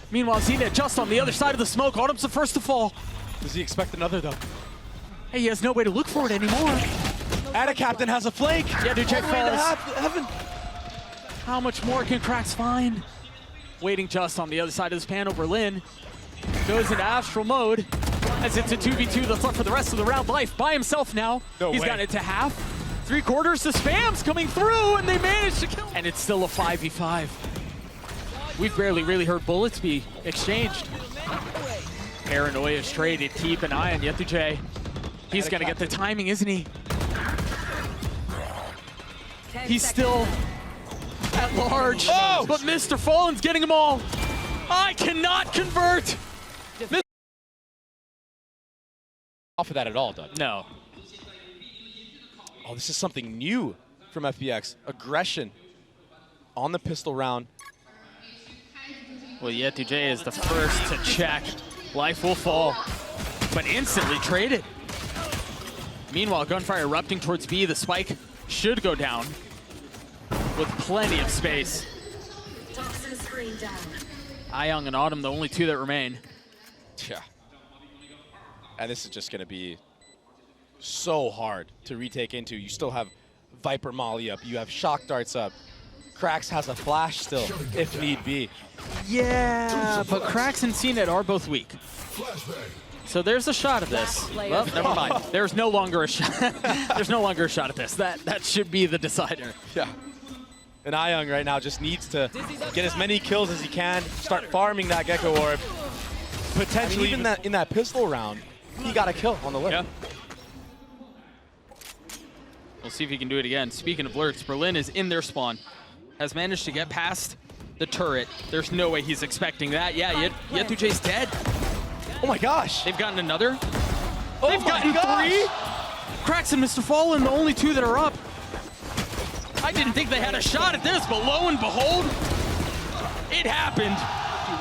[SPEAKER 1] Meanwhile, cNed just on the other side of the smoke. Autumn's the first to fall.
[SPEAKER 2] Does he expect another though?
[SPEAKER 1] Hey, he has no way to look for it anymore.
[SPEAKER 2] AtaKaptan has a flank.
[SPEAKER 1] yetujey falls.
[SPEAKER 2] Heaven.
[SPEAKER 1] How much more can qRaxs find? Waiting just on the other side of this panel, Berlin goes into astral mode as it's a 2v2 that's left for the rest of the round. Life by himself now.
[SPEAKER 2] No
[SPEAKER 1] He's
[SPEAKER 2] way.
[SPEAKER 1] gotten it to half. 3/4, the spam's coming through, and they managed to kill. And it's still a 5v5. We've barely really heard bullets be exchanged. Paranoia is traded. Keep an eye on yetujey. He's gonna get the timing, isn't he? He's still at large, but MrFaliN's getting them all. I cannot convert.
[SPEAKER 2] Off of that at all, Doug.
[SPEAKER 1] No.
[SPEAKER 2] Oh, this is something new from FPX. Aggression on the pistol round.
[SPEAKER 1] Well, yetujey is the first to check. Life will fall, but instantly traded. Meanwhile, gunfire erupting towards B. The spike should go down with plenty of space. Young and Autumn, the only 2 that remain.
[SPEAKER 2] Yeah. And this is just going to be so hard to retake into. You still have Viper Molly up. You have Shock Darts up. qRaxs has a flash still, if need be.
[SPEAKER 1] Yeah, but qRaxs and cNed are both weak. So there's a shot at this. Well, never mind. There's no longer a shot. There's no longer a shot at this. That should be the decider.
[SPEAKER 2] Yeah. And Ayung right now just needs to get as many kills as he can, start farming that Gecko Orb. Potentially even in that pistol round, he got a kill on the lurk.
[SPEAKER 5] Yeah. We'll see if he can do it again. Speaking of lurks, FPX is in their spawn. Has managed to get past the turret. There's no way he's expecting that. Yeah, yetujey's dead.
[SPEAKER 2] Oh my gosh.
[SPEAKER 5] They've gotten another.
[SPEAKER 2] Oh
[SPEAKER 5] They've gotten
[SPEAKER 2] gosh.
[SPEAKER 5] 3. qRaxs and MrFaliN, the only 2 that are up. I didn't think they had a shot at this, but lo and behold, it happened.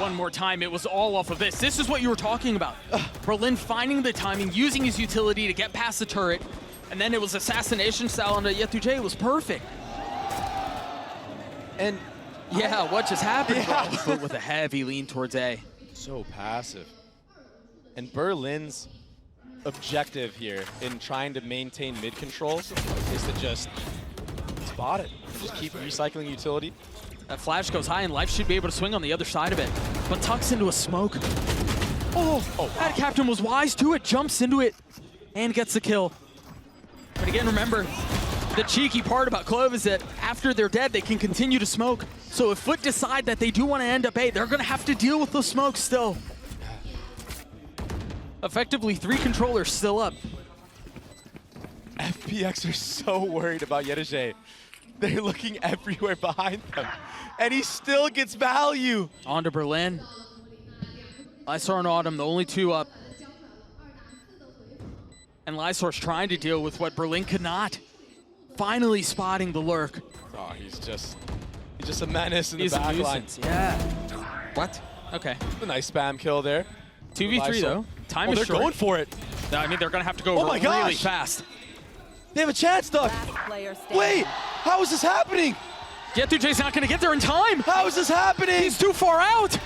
[SPEAKER 5] One more time, it was all off of this. This is what you were talking about. FPX finding the timing, using his utility to get past the turret, and then it was assassination style on the yetujey. It was perfect.
[SPEAKER 2] And
[SPEAKER 5] yeah, what just happened?
[SPEAKER 2] Yeah.
[SPEAKER 5] But with a heavy lean towards A.
[SPEAKER 2] so passive. And Berlin's objective here in trying to maintain mid control is to just spot it. Just keep recycling utility.
[SPEAKER 5] That flash goes high, and Life should be able to swing on the other side of it. But tucks into a smoke. Oh, AtaKaptan was wise to it, jumps into it, and gets the kill. But again, remember, the cheeky part about Clove is that after they're dead, they can continue to smoke. So if FUT decide that they do want to end up A, they're going to have to deal with those smokes still. Effectively, 3 controllers still up.
[SPEAKER 2] FPX are so worried about yetujey. They're looking everywhere behind them. And he still gets value.
[SPEAKER 5] On to FPX. Lysoar and Autumn, the only 2 up. And Lysoar's trying to deal with what FPX could not. Finally spotting the lurk.
[SPEAKER 2] Oh, he's just a menace in the
[SPEAKER 5] He's a
[SPEAKER 2] back line.
[SPEAKER 5] nuisance, yeah. What? Okay.
[SPEAKER 2] A nice spam kill there.
[SPEAKER 5] 2v3 though. Time is
[SPEAKER 2] they're
[SPEAKER 5] short.
[SPEAKER 2] going for it.
[SPEAKER 5] No, I mean, they're going to have to go
[SPEAKER 2] Oh my
[SPEAKER 5] really
[SPEAKER 2] gosh.
[SPEAKER 5] fast.
[SPEAKER 2] They have a chance, Doug.
[SPEAKER 3] Last player standing.
[SPEAKER 2] Wait, how is this happening?
[SPEAKER 5] yetujey's not going to get there in time.
[SPEAKER 2] How is this happening?
[SPEAKER 5] He's too far out.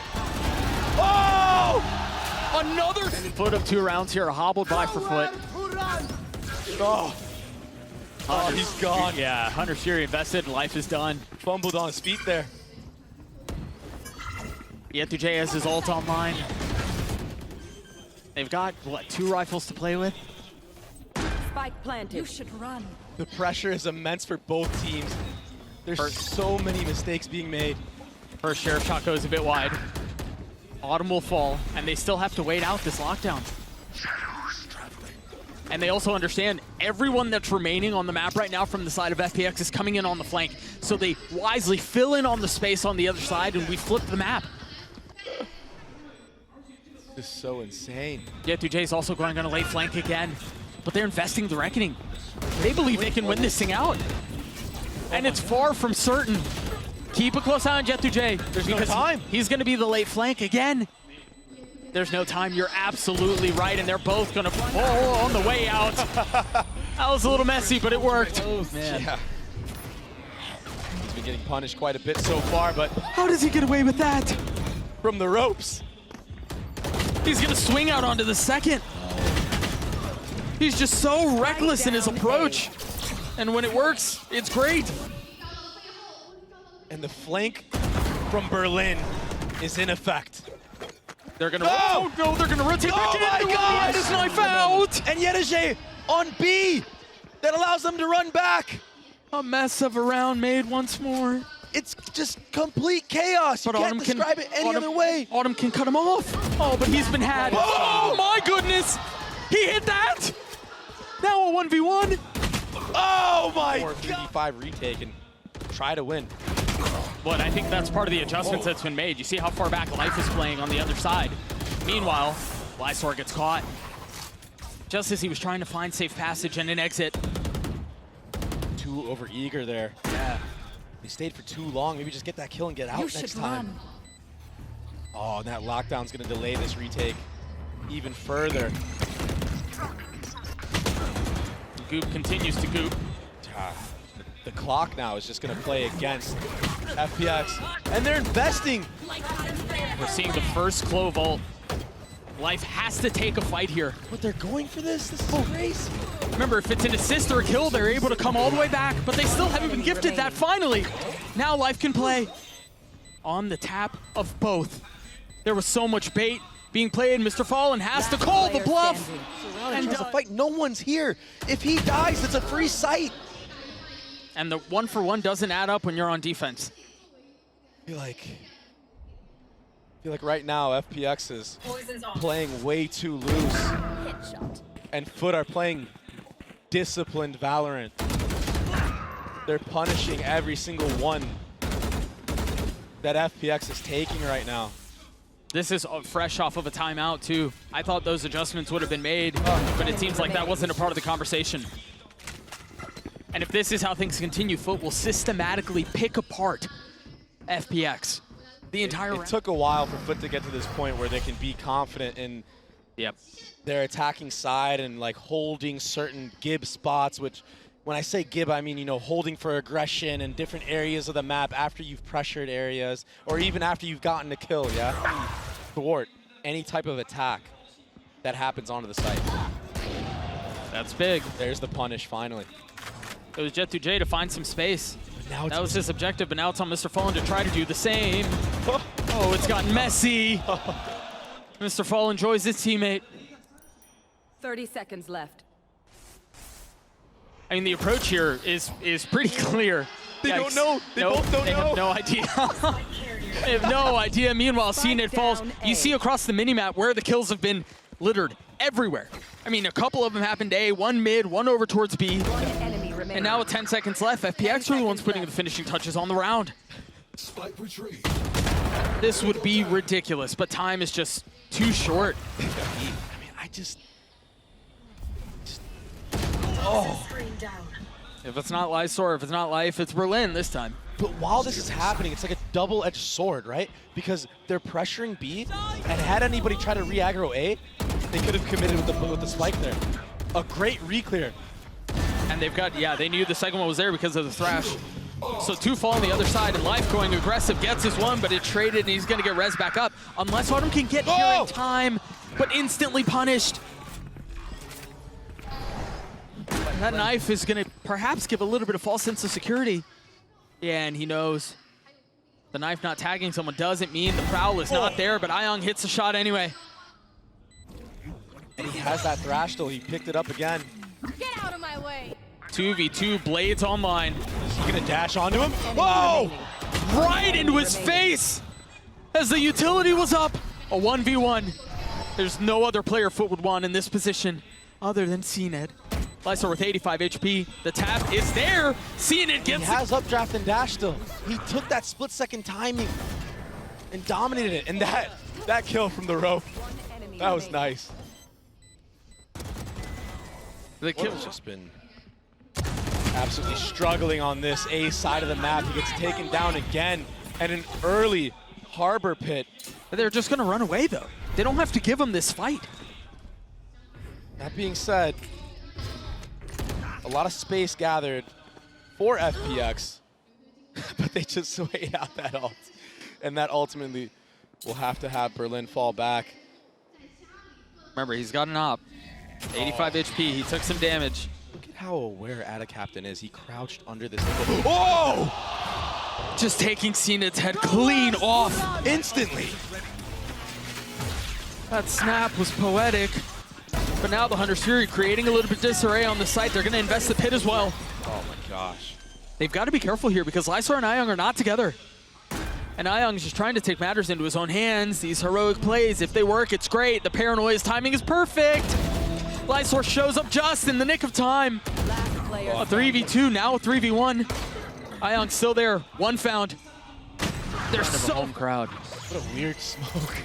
[SPEAKER 2] Oh!
[SPEAKER 5] Another.
[SPEAKER 1] FUT of 2 rounds here, hobbled by for FUT.
[SPEAKER 2] Oh, he's gone.
[SPEAKER 1] Yeah, Hunter Shiri invested, and Life is done.
[SPEAKER 2] Fumbled on his feet there.
[SPEAKER 1] yetujey has his ult online. They've got, what, 2 rifles to play with?
[SPEAKER 3] Spike planted. You should run.
[SPEAKER 2] The pressure is immense for both teams. There's so many mistakes being made.
[SPEAKER 1] First sheriff shot goes a bit wide. Autumn will fall, and they still have to wait out this lockdown. And they also understand everyone that's remaining on the map right now from the side of FPX is coming in on the flank. So they wisely fill in on the space on the other side, and we flip the map.
[SPEAKER 2] This is so insane.
[SPEAKER 1] yetujey's also going on a late flank again, but they're investing the Reckoning. They believe they can win this thing out. And it's far from certain. Keep a close eye on yetujey.
[SPEAKER 2] There's no time.
[SPEAKER 1] He's going to be the late flank again. There's no time. You're absolutely right, and they're both going to fall on the way out. That was a little messy, but it worked. Oh, man.
[SPEAKER 2] Yeah. He's been getting punished quite a bit so far, but
[SPEAKER 1] How does he get away with that?
[SPEAKER 2] from the ropes.
[SPEAKER 5] He's going to swing out onto the second. He's just so reckless in his approach. And when it works, it's great.
[SPEAKER 2] And the flank from Berlin is in effect.
[SPEAKER 5] They're going to
[SPEAKER 2] No!
[SPEAKER 5] they're going to rotate back in.
[SPEAKER 2] Oh my gosh!
[SPEAKER 5] His knife out.
[SPEAKER 2] And yetujey on B. That allows them to run back.
[SPEAKER 5] A mess of a round made once more.
[SPEAKER 2] It's just complete chaos. You can't describe it any other way.
[SPEAKER 5] Autumn can cut him off. Oh, but he's been had. Oh my goodness! He hit that! Now a 1v1.
[SPEAKER 2] Oh my
[SPEAKER 5] 4-3-5
[SPEAKER 2] god. 3v5 retake and try to win.
[SPEAKER 1] But I think that's part of the adjustments that's been made. You see how far back Life is playing on the other side. Meanwhile, Lysoar gets caught just as he was trying to find safe passage and an exit.
[SPEAKER 2] Too over-eager there.
[SPEAKER 1] Yeah.
[SPEAKER 2] He stayed for too long. Maybe just get that kill and get out
[SPEAKER 3] You
[SPEAKER 2] next
[SPEAKER 3] should
[SPEAKER 2] time.
[SPEAKER 3] run.
[SPEAKER 2] Oh, and that lockdown's going to delay this retake even further.
[SPEAKER 1] Goop continues to goop.
[SPEAKER 2] The clock now is just going to play against FPX. And they're investing.
[SPEAKER 1] We're seeing the first Clove ult. Life has to take a fight here.
[SPEAKER 2] But they're going for this? This is crazy.
[SPEAKER 1] Remember, if it's an assist or a kill, they're able to come all the way back, but they still haven't been gifted that finally. Now Life can play on the tap of both. There was so much bait being played. MrFaliN has to call the bluff.
[SPEAKER 2] And tries to fight. No one's here. If he dies, it's a free sight.
[SPEAKER 5] And the 1-for-1 doesn't add up when you're on defense.
[SPEAKER 2] I feel like right now FPX is playing way too loose.
[SPEAKER 3] Headshot.
[SPEAKER 2] And FUT are playing disciplined Valorant. They're punishing every single one that FPX is taking right now.
[SPEAKER 5] This is fresh off of a timeout, too. I thought those adjustments would have been made, but it seems like that wasn't a part of the conversation. And if this is how things continue, FUT will systematically pick apart FPX. The entire
[SPEAKER 2] It took a while for FUT to get to this point where they can be confident in their attacking side and like holding certain gib spots, which when I say gib, I mean, you know, holding for aggression in different areas of the map after you've pressured areas or even after you've gotten a kill, yeah? Thwart any type of attack that happens onto the site.
[SPEAKER 5] That's big.
[SPEAKER 2] There's the punish finally.
[SPEAKER 5] It was yetujey to find some space.
[SPEAKER 2] Now
[SPEAKER 5] That was his objective, but now it's on MrFaliN to try to do the same. Oh, it's gotten messy. MrFaliN enjoys his teammate.
[SPEAKER 3] 30 seconds left.
[SPEAKER 5] I mean, the approach here is pretty clear.
[SPEAKER 2] They don't know. They both don't know.
[SPEAKER 5] They have no idea. They have no idea. Meanwhile, cNed falls. You see across the minimap where the kills have been littered everywhere. I mean, a couple of them happened A, one mid, one over towards B.
[SPEAKER 3] One enemy remaining.
[SPEAKER 5] And now with 10 seconds left, FPX are the ones putting the finishing touches on the round. This would be ridiculous, but time is just too short.
[SPEAKER 2] I mean, oh.
[SPEAKER 5] If it's not Lysoar, if it's not Life, it's Berlin this time.
[SPEAKER 2] But while this is happening, it's like a double-edged sword, right? Because they're pressuring B, and had anybody try to re-aggro A, they could have committed with the spike there. A great re-clear.
[SPEAKER 5] And they've got, yeah, they knew the second one was there because of the thrash. So 2 fall on the other side, and Life going aggressive, gets his one, but it traded, and he's gonna get res back up. Unless Autumn can get here in time, but instantly punished. That knife is gonna perhaps give a little bit of false sense of security. Yeah, and he knows. The knife not tagging someone doesn't mean the prowl is not there, but Ayong hits the shot anyway.
[SPEAKER 2] And he has that thrash still. He picked it up again.
[SPEAKER 3] Get out of my way.
[SPEAKER 5] 2v2, Blades online.
[SPEAKER 2] Is he gonna dash onto him? Whoa!
[SPEAKER 5] Right into his face! As the utility was up. A 1v1. There's no other player FUT would want in this position other than cNed. Lysoar with 85 HP. The tap is there. cNed gets
[SPEAKER 2] He has updraft and dash still. He took that split-second timing and dominated it. And that kill from the rope, that was nice.
[SPEAKER 5] the kill.
[SPEAKER 2] Has just been absolutely struggling on this A side of the map. He gets taken down again, and an early harbor pit.
[SPEAKER 5] They're just gonna run away though. They don't have to give him this fight.
[SPEAKER 2] That being said, a lot of space gathered for FPX, but they just wait out that ult. And that ultimately will have to have Berlin fall back.
[SPEAKER 5] Remember, he's got an op. 85 HP, he took some damage.
[SPEAKER 2] Look at how aware AtaKaptan is. He crouched under this. Oh!
[SPEAKER 5] Just taking cNed's head clean off.
[SPEAKER 2] Instantly.
[SPEAKER 5] That snap was poetic. But now the Hunter's Fury creating a little bit of disarray on the site. They're going to invest the pit as well.
[SPEAKER 2] Oh my gosh.
[SPEAKER 5] They've got to be careful here because Lysoar and Ayong are not together. And Ayong is just trying to take matters into his own hands. These heroic plays, if they work, it's great. The paranoia's timing is perfect. Lysoar shows up just in the nick of time. A 3v2, now a 3v1. Ayong still there, one found. There's so home crowd.
[SPEAKER 2] What a weird smoke.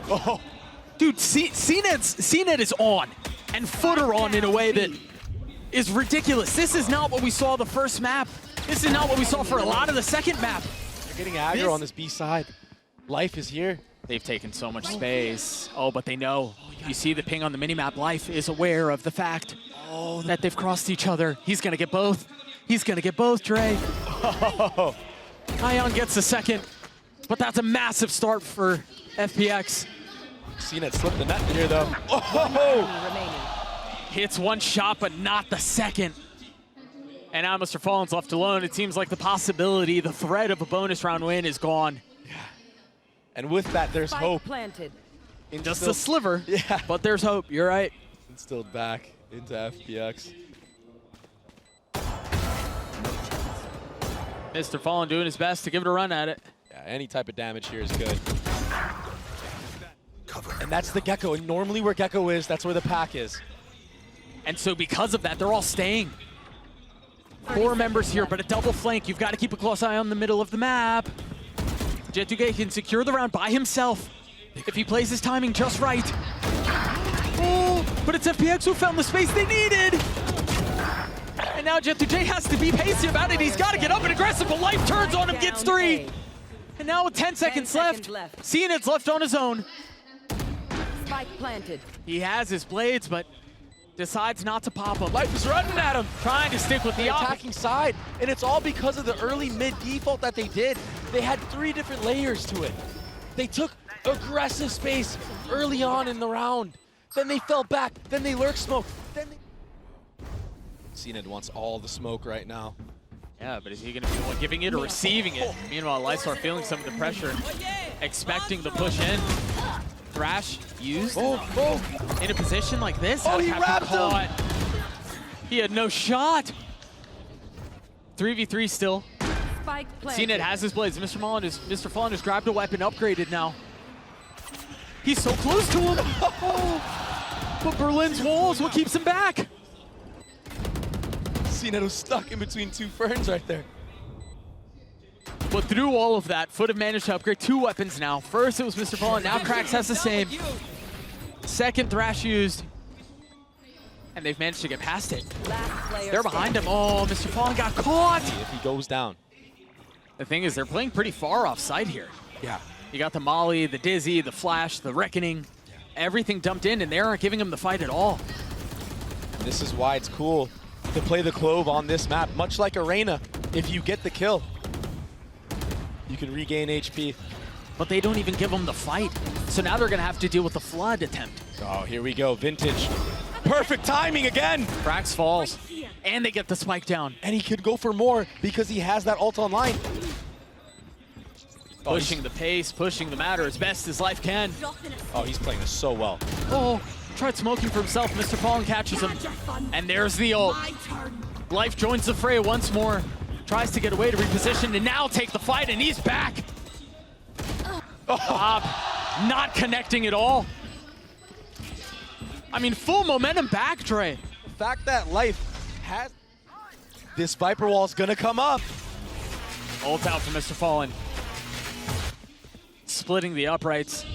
[SPEAKER 2] Oh.
[SPEAKER 5] Dude, cNed is on, and FUT are on in a way that is ridiculous. This is not what we saw the first map. This is not what we saw for a lot of the second map.
[SPEAKER 2] They're getting aggro on this B side. Life is here.
[SPEAKER 5] They've taken so much space. Oh, but they know. You see the ping on the minimap. Life is aware of the fact that they've crossed each other. He's going to get both. He's going to get both, Dre.
[SPEAKER 2] Oh.
[SPEAKER 5] Ayong gets the second, but that's a massive start for FPX.
[SPEAKER 2] cNed slipped the net here, though. Oh!
[SPEAKER 5] Hits one shot, but not the second. And now MrFaliN's left alone. It seems like the possibility, the threat of a bonus round win is gone.
[SPEAKER 2] Yeah. And with that, there's hope.
[SPEAKER 3] Planted.
[SPEAKER 5] Just a sliver,
[SPEAKER 2] yeah.
[SPEAKER 5] But there's hope. You're right.
[SPEAKER 2] Instilled back into FPX.
[SPEAKER 1] MrFaliN doing his best to give it a run at it.
[SPEAKER 2] Yeah, any type of damage here is good. And that's the Gecko. And normally where Gecko is, that's where the pack is.
[SPEAKER 1] And so because of that, they're all staying. 4 members here, but a double flank. You've got to keep a close eye on the middle of the map. yetujey can secure the round by himself if he plays his timing just right. Oh, but it's FPX who found the space they needed. And now yetujey has to be pacey about it. He's got to get up and aggressive, but life turns on him, gets 3. And now with 10 seconds left, cNed's left on his own.
[SPEAKER 3] Spike planted.
[SPEAKER 1] He has his blades, but decides not to pop them.
[SPEAKER 2] Life is running at him.
[SPEAKER 1] Trying to stick with the
[SPEAKER 2] attacking side. And it's all because of the early mid default that they did. They had 3 different layers to it. They took aggressive space early on in the round. Then they fell back. Then they lurk smoke. Then they... cNed wants all the smoke right now.
[SPEAKER 1] Yeah, but is he going to be the one giving it or receiving it? Meanwhile, Lysoar feeling some of the pressure, expecting the push in. Thrash used in a position like this.
[SPEAKER 2] Oh, he wrapped him.
[SPEAKER 1] He had no shot. 3v3 still.
[SPEAKER 3] Spike planted.
[SPEAKER 1] cNed has his blades. MrFaliN has grabbed a weapon, upgraded now. He's so close to him. But Berlin's walls, what keeps him back?
[SPEAKER 2] cNed was stuck in between 2 ferns right there.
[SPEAKER 1] But through all of that, FUT have managed to upgrade 2 weapons now. First it was MrFaliN, now qRaxs has the same. Second Thrash used. And they've managed to get past it. They're behind him. Oh, MrFaliN got caught.
[SPEAKER 2] If he goes down.
[SPEAKER 1] The thing is, they're playing pretty far off site here.
[SPEAKER 2] Yeah.
[SPEAKER 1] You got the Molly, the Dizzy, the Flash, the Reckoning. Everything dumped in, and they aren't giving him the fight at all.
[SPEAKER 2] And this is why it's cool to play the Clove on this map. Much like Arena, if you get the kill, you can regain HP.
[SPEAKER 1] But they don't even give him the fight. So now they're going to have to deal with the Flood attempt.
[SPEAKER 2] Oh, here we go. Vintage. Perfect timing again.
[SPEAKER 1] qRaxs falls, and they get the spike down.
[SPEAKER 2] And he could go for more because he has that ult online.
[SPEAKER 1] Pushing the pace, pushing the matter as best as life can.
[SPEAKER 2] Oh, he's playing this so well.
[SPEAKER 1] Oh, tried smoking for himself. MrFaliN catches him. And there's the ult. Life joins the fray once more. Tries to get away to reposition and now take the fight, and he's back. Not connecting at all. I mean, full momentum back, Dre.
[SPEAKER 2] The fact that Life has... This Viper wall's gonna come up.
[SPEAKER 1] Ult out for MrFaliN. Splitting the uprights.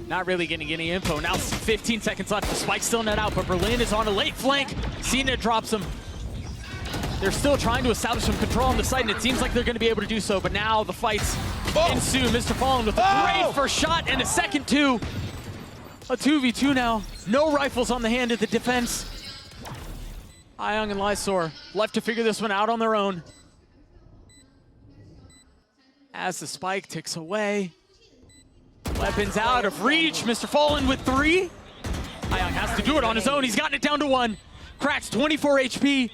[SPEAKER 1] Not really getting any info. Now 15 seconds left. The spike's still not out, but Berlin is on a late flank. cNed drops him. They're still trying to establish some control on the site, and it seems like they're going to be able to do so, but now the fights ensue. MrFaliN with a great first shot and a second two. A 2v2 now. No rifles on the hand of the defense. Ayong and Lysoar left to figure this one out on their own. As the spike ticks away. Weapons out of reach. MrFaliN with 3. Ayong has to do it on his own. He's gotten it down to 1. qRaxs 24 HP.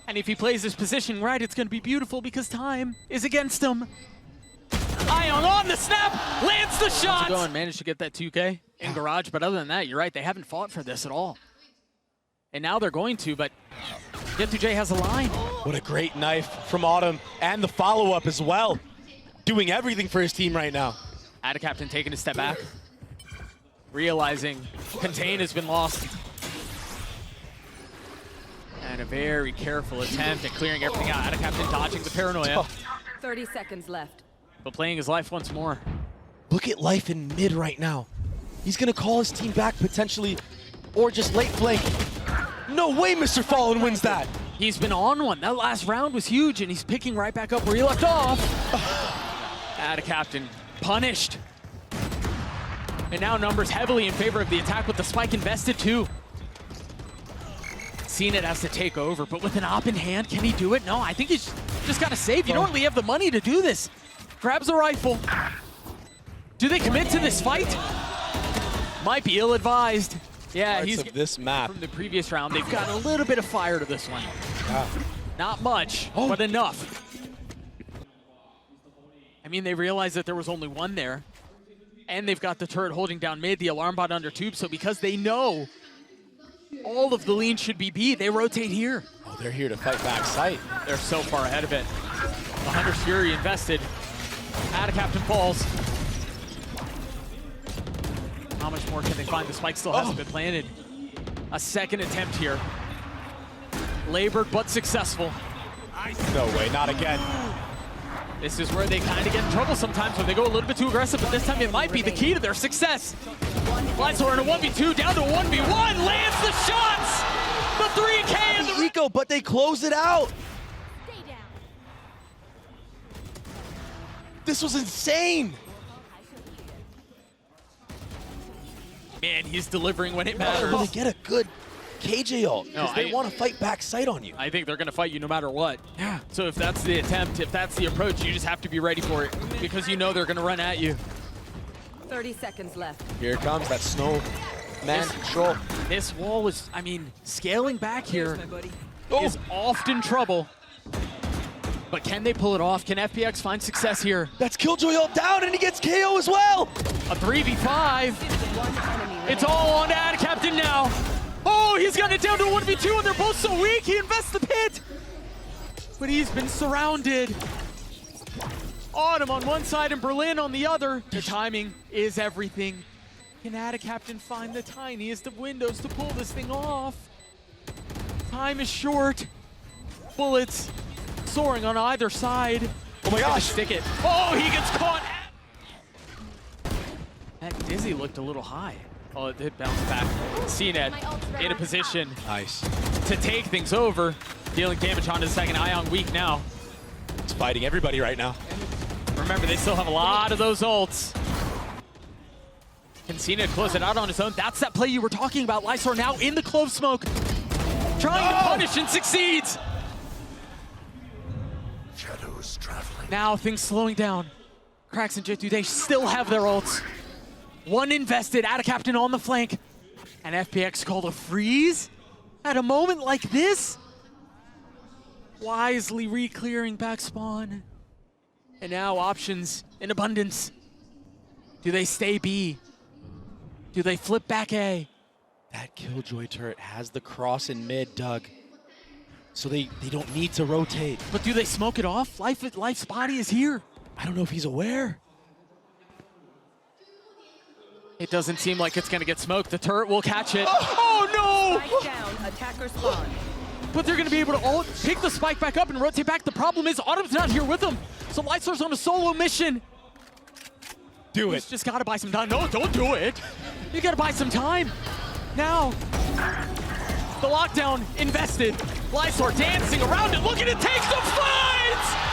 [SPEAKER 1] And if he plays this position right, it's going to be beautiful because time is against him. Ayong on the snap, lands the shot. Go and managed to get that 2K in garage, but other than that, you're right, they haven't fought for this at all. And now they're going to, but yetujey has a line.
[SPEAKER 2] What a great knife from Autumn, and the follow-up as well. Doing everything for his team right now.
[SPEAKER 1] AtaKaptan taking a step back, realizing contain has been lost. And a very careful attempt at clearing everything out. AtaKaptan dodging the paranoia.
[SPEAKER 3] 30 seconds left.
[SPEAKER 1] But playing his life once more.
[SPEAKER 2] Look at Life in mid right now. He's gonna call his team back potentially, or just late flank. No way MrFaliN wins that.
[SPEAKER 1] He's been on one. That last round was huge, and he's picking right back up where he left off. AtaKaptan punished. And now numbers heavily in favor of the attack with the spike invested too. cNed has to take over, but with an op in hand, can he do it? No, I think he's just got to save. You don't really have the money to do this. Grabs a rifle. Do they commit to this fight? Might be ill-advised. Yeah, he's
[SPEAKER 2] this map
[SPEAKER 1] from the previous round. They've got a little bit of fire to this one. Not much, but enough. I mean, they realized that there was only one there, and they've got the turret holding down mid, the alarm bot under tube, so because they know all of the lean should be B, they rotate here.
[SPEAKER 2] Oh, they're here to fight back site.
[SPEAKER 1] They're so far ahead of it. The Hunter's Fury invested. AtaKaptan falls. How much more can they find? The spike still hasn't been planted. A second attempt here. Labored but successful.
[SPEAKER 2] No way, not again.
[SPEAKER 1] This is where they kind of get in trouble sometimes when they go a little bit too aggressive, but this time it might be the key to their success. Lysoar in a 1v2, down to a 1v1, lands the shots! The 3K and the
[SPEAKER 2] Eco, but they close it out. This was insane.
[SPEAKER 1] Man, he's delivering when it
[SPEAKER 2] They're
[SPEAKER 1] matters.
[SPEAKER 2] gonna get a good KJ ult,
[SPEAKER 1] No,
[SPEAKER 2] because they want to fight back sight on you.
[SPEAKER 1] I think they're going to fight you no matter what. Yeah. So if that's the attempt, if that's the approach, you just have to be ready for it because you know they're going to run at you.
[SPEAKER 3] 30 seconds left.
[SPEAKER 2] Here it comes, that snow man control.
[SPEAKER 1] This wall is, I mean, scaling back here
[SPEAKER 2] Oh.
[SPEAKER 1] is often trouble. But can they pull it off? Can FPX find success here?
[SPEAKER 2] That's Killjoy ult down, and he gets KO as well.
[SPEAKER 1] A 3v5.
[SPEAKER 3] One enemy
[SPEAKER 1] It's all on to AtaKaptan now. Oh, he's got it down to a 1v2, and they're both so weak. He invests the pit. But he's been surrounded. Autumn on one side and Berlin on the other. The timing is everything. Can AtaKaptan find the tiniest of windows to pull this thing off? Time is short. Bullets soaring on either side.
[SPEAKER 2] Oh my gosh.
[SPEAKER 1] Stick it. Oh, he gets caught. That Dizzy looked a little high. Oh, it did bounce back. cNed in a position
[SPEAKER 2] Nice.
[SPEAKER 1] to take things over. Dealing damage onto the second. Ion weak now.
[SPEAKER 2] It's fighting everybody right now.
[SPEAKER 1] Remember, they still have a lot of those ults. Can cNed close it out on his own? That's that play you were talking about. Lysoar now in the clove smoke. Trying to punish and succeeds.
[SPEAKER 4] Shadows traveling.
[SPEAKER 1] Now things slowing down. qRaxs and yetujey still have their ults. One invested, AtaKaptan on the flank. And FPX called a freeze at a moment like this. Wisely re-clearing back spawn. And now options in abundance. Do they stay B? Do they flip back A?
[SPEAKER 2] That Killjoy turret has the cross in mid, Doug. So they don't need to rotate.
[SPEAKER 1] But do they smoke it off? Life's body is here.
[SPEAKER 2] I don't know if he's aware.
[SPEAKER 1] It doesn't seem like it's gonna get smoked. The turret will catch it. Oh no!
[SPEAKER 3] Spike down, attacker spawn.
[SPEAKER 1] But they're gonna be able to pick the spike back up and rotate back. The problem is Autumn's not here with them. So Lysoar's on a solo mission.
[SPEAKER 2] Do
[SPEAKER 1] He's just gotta buy some time. No, don't do it. You gotta buy some time. Now, the lockdown invested. Lysoar dancing around it, looking to take some fights!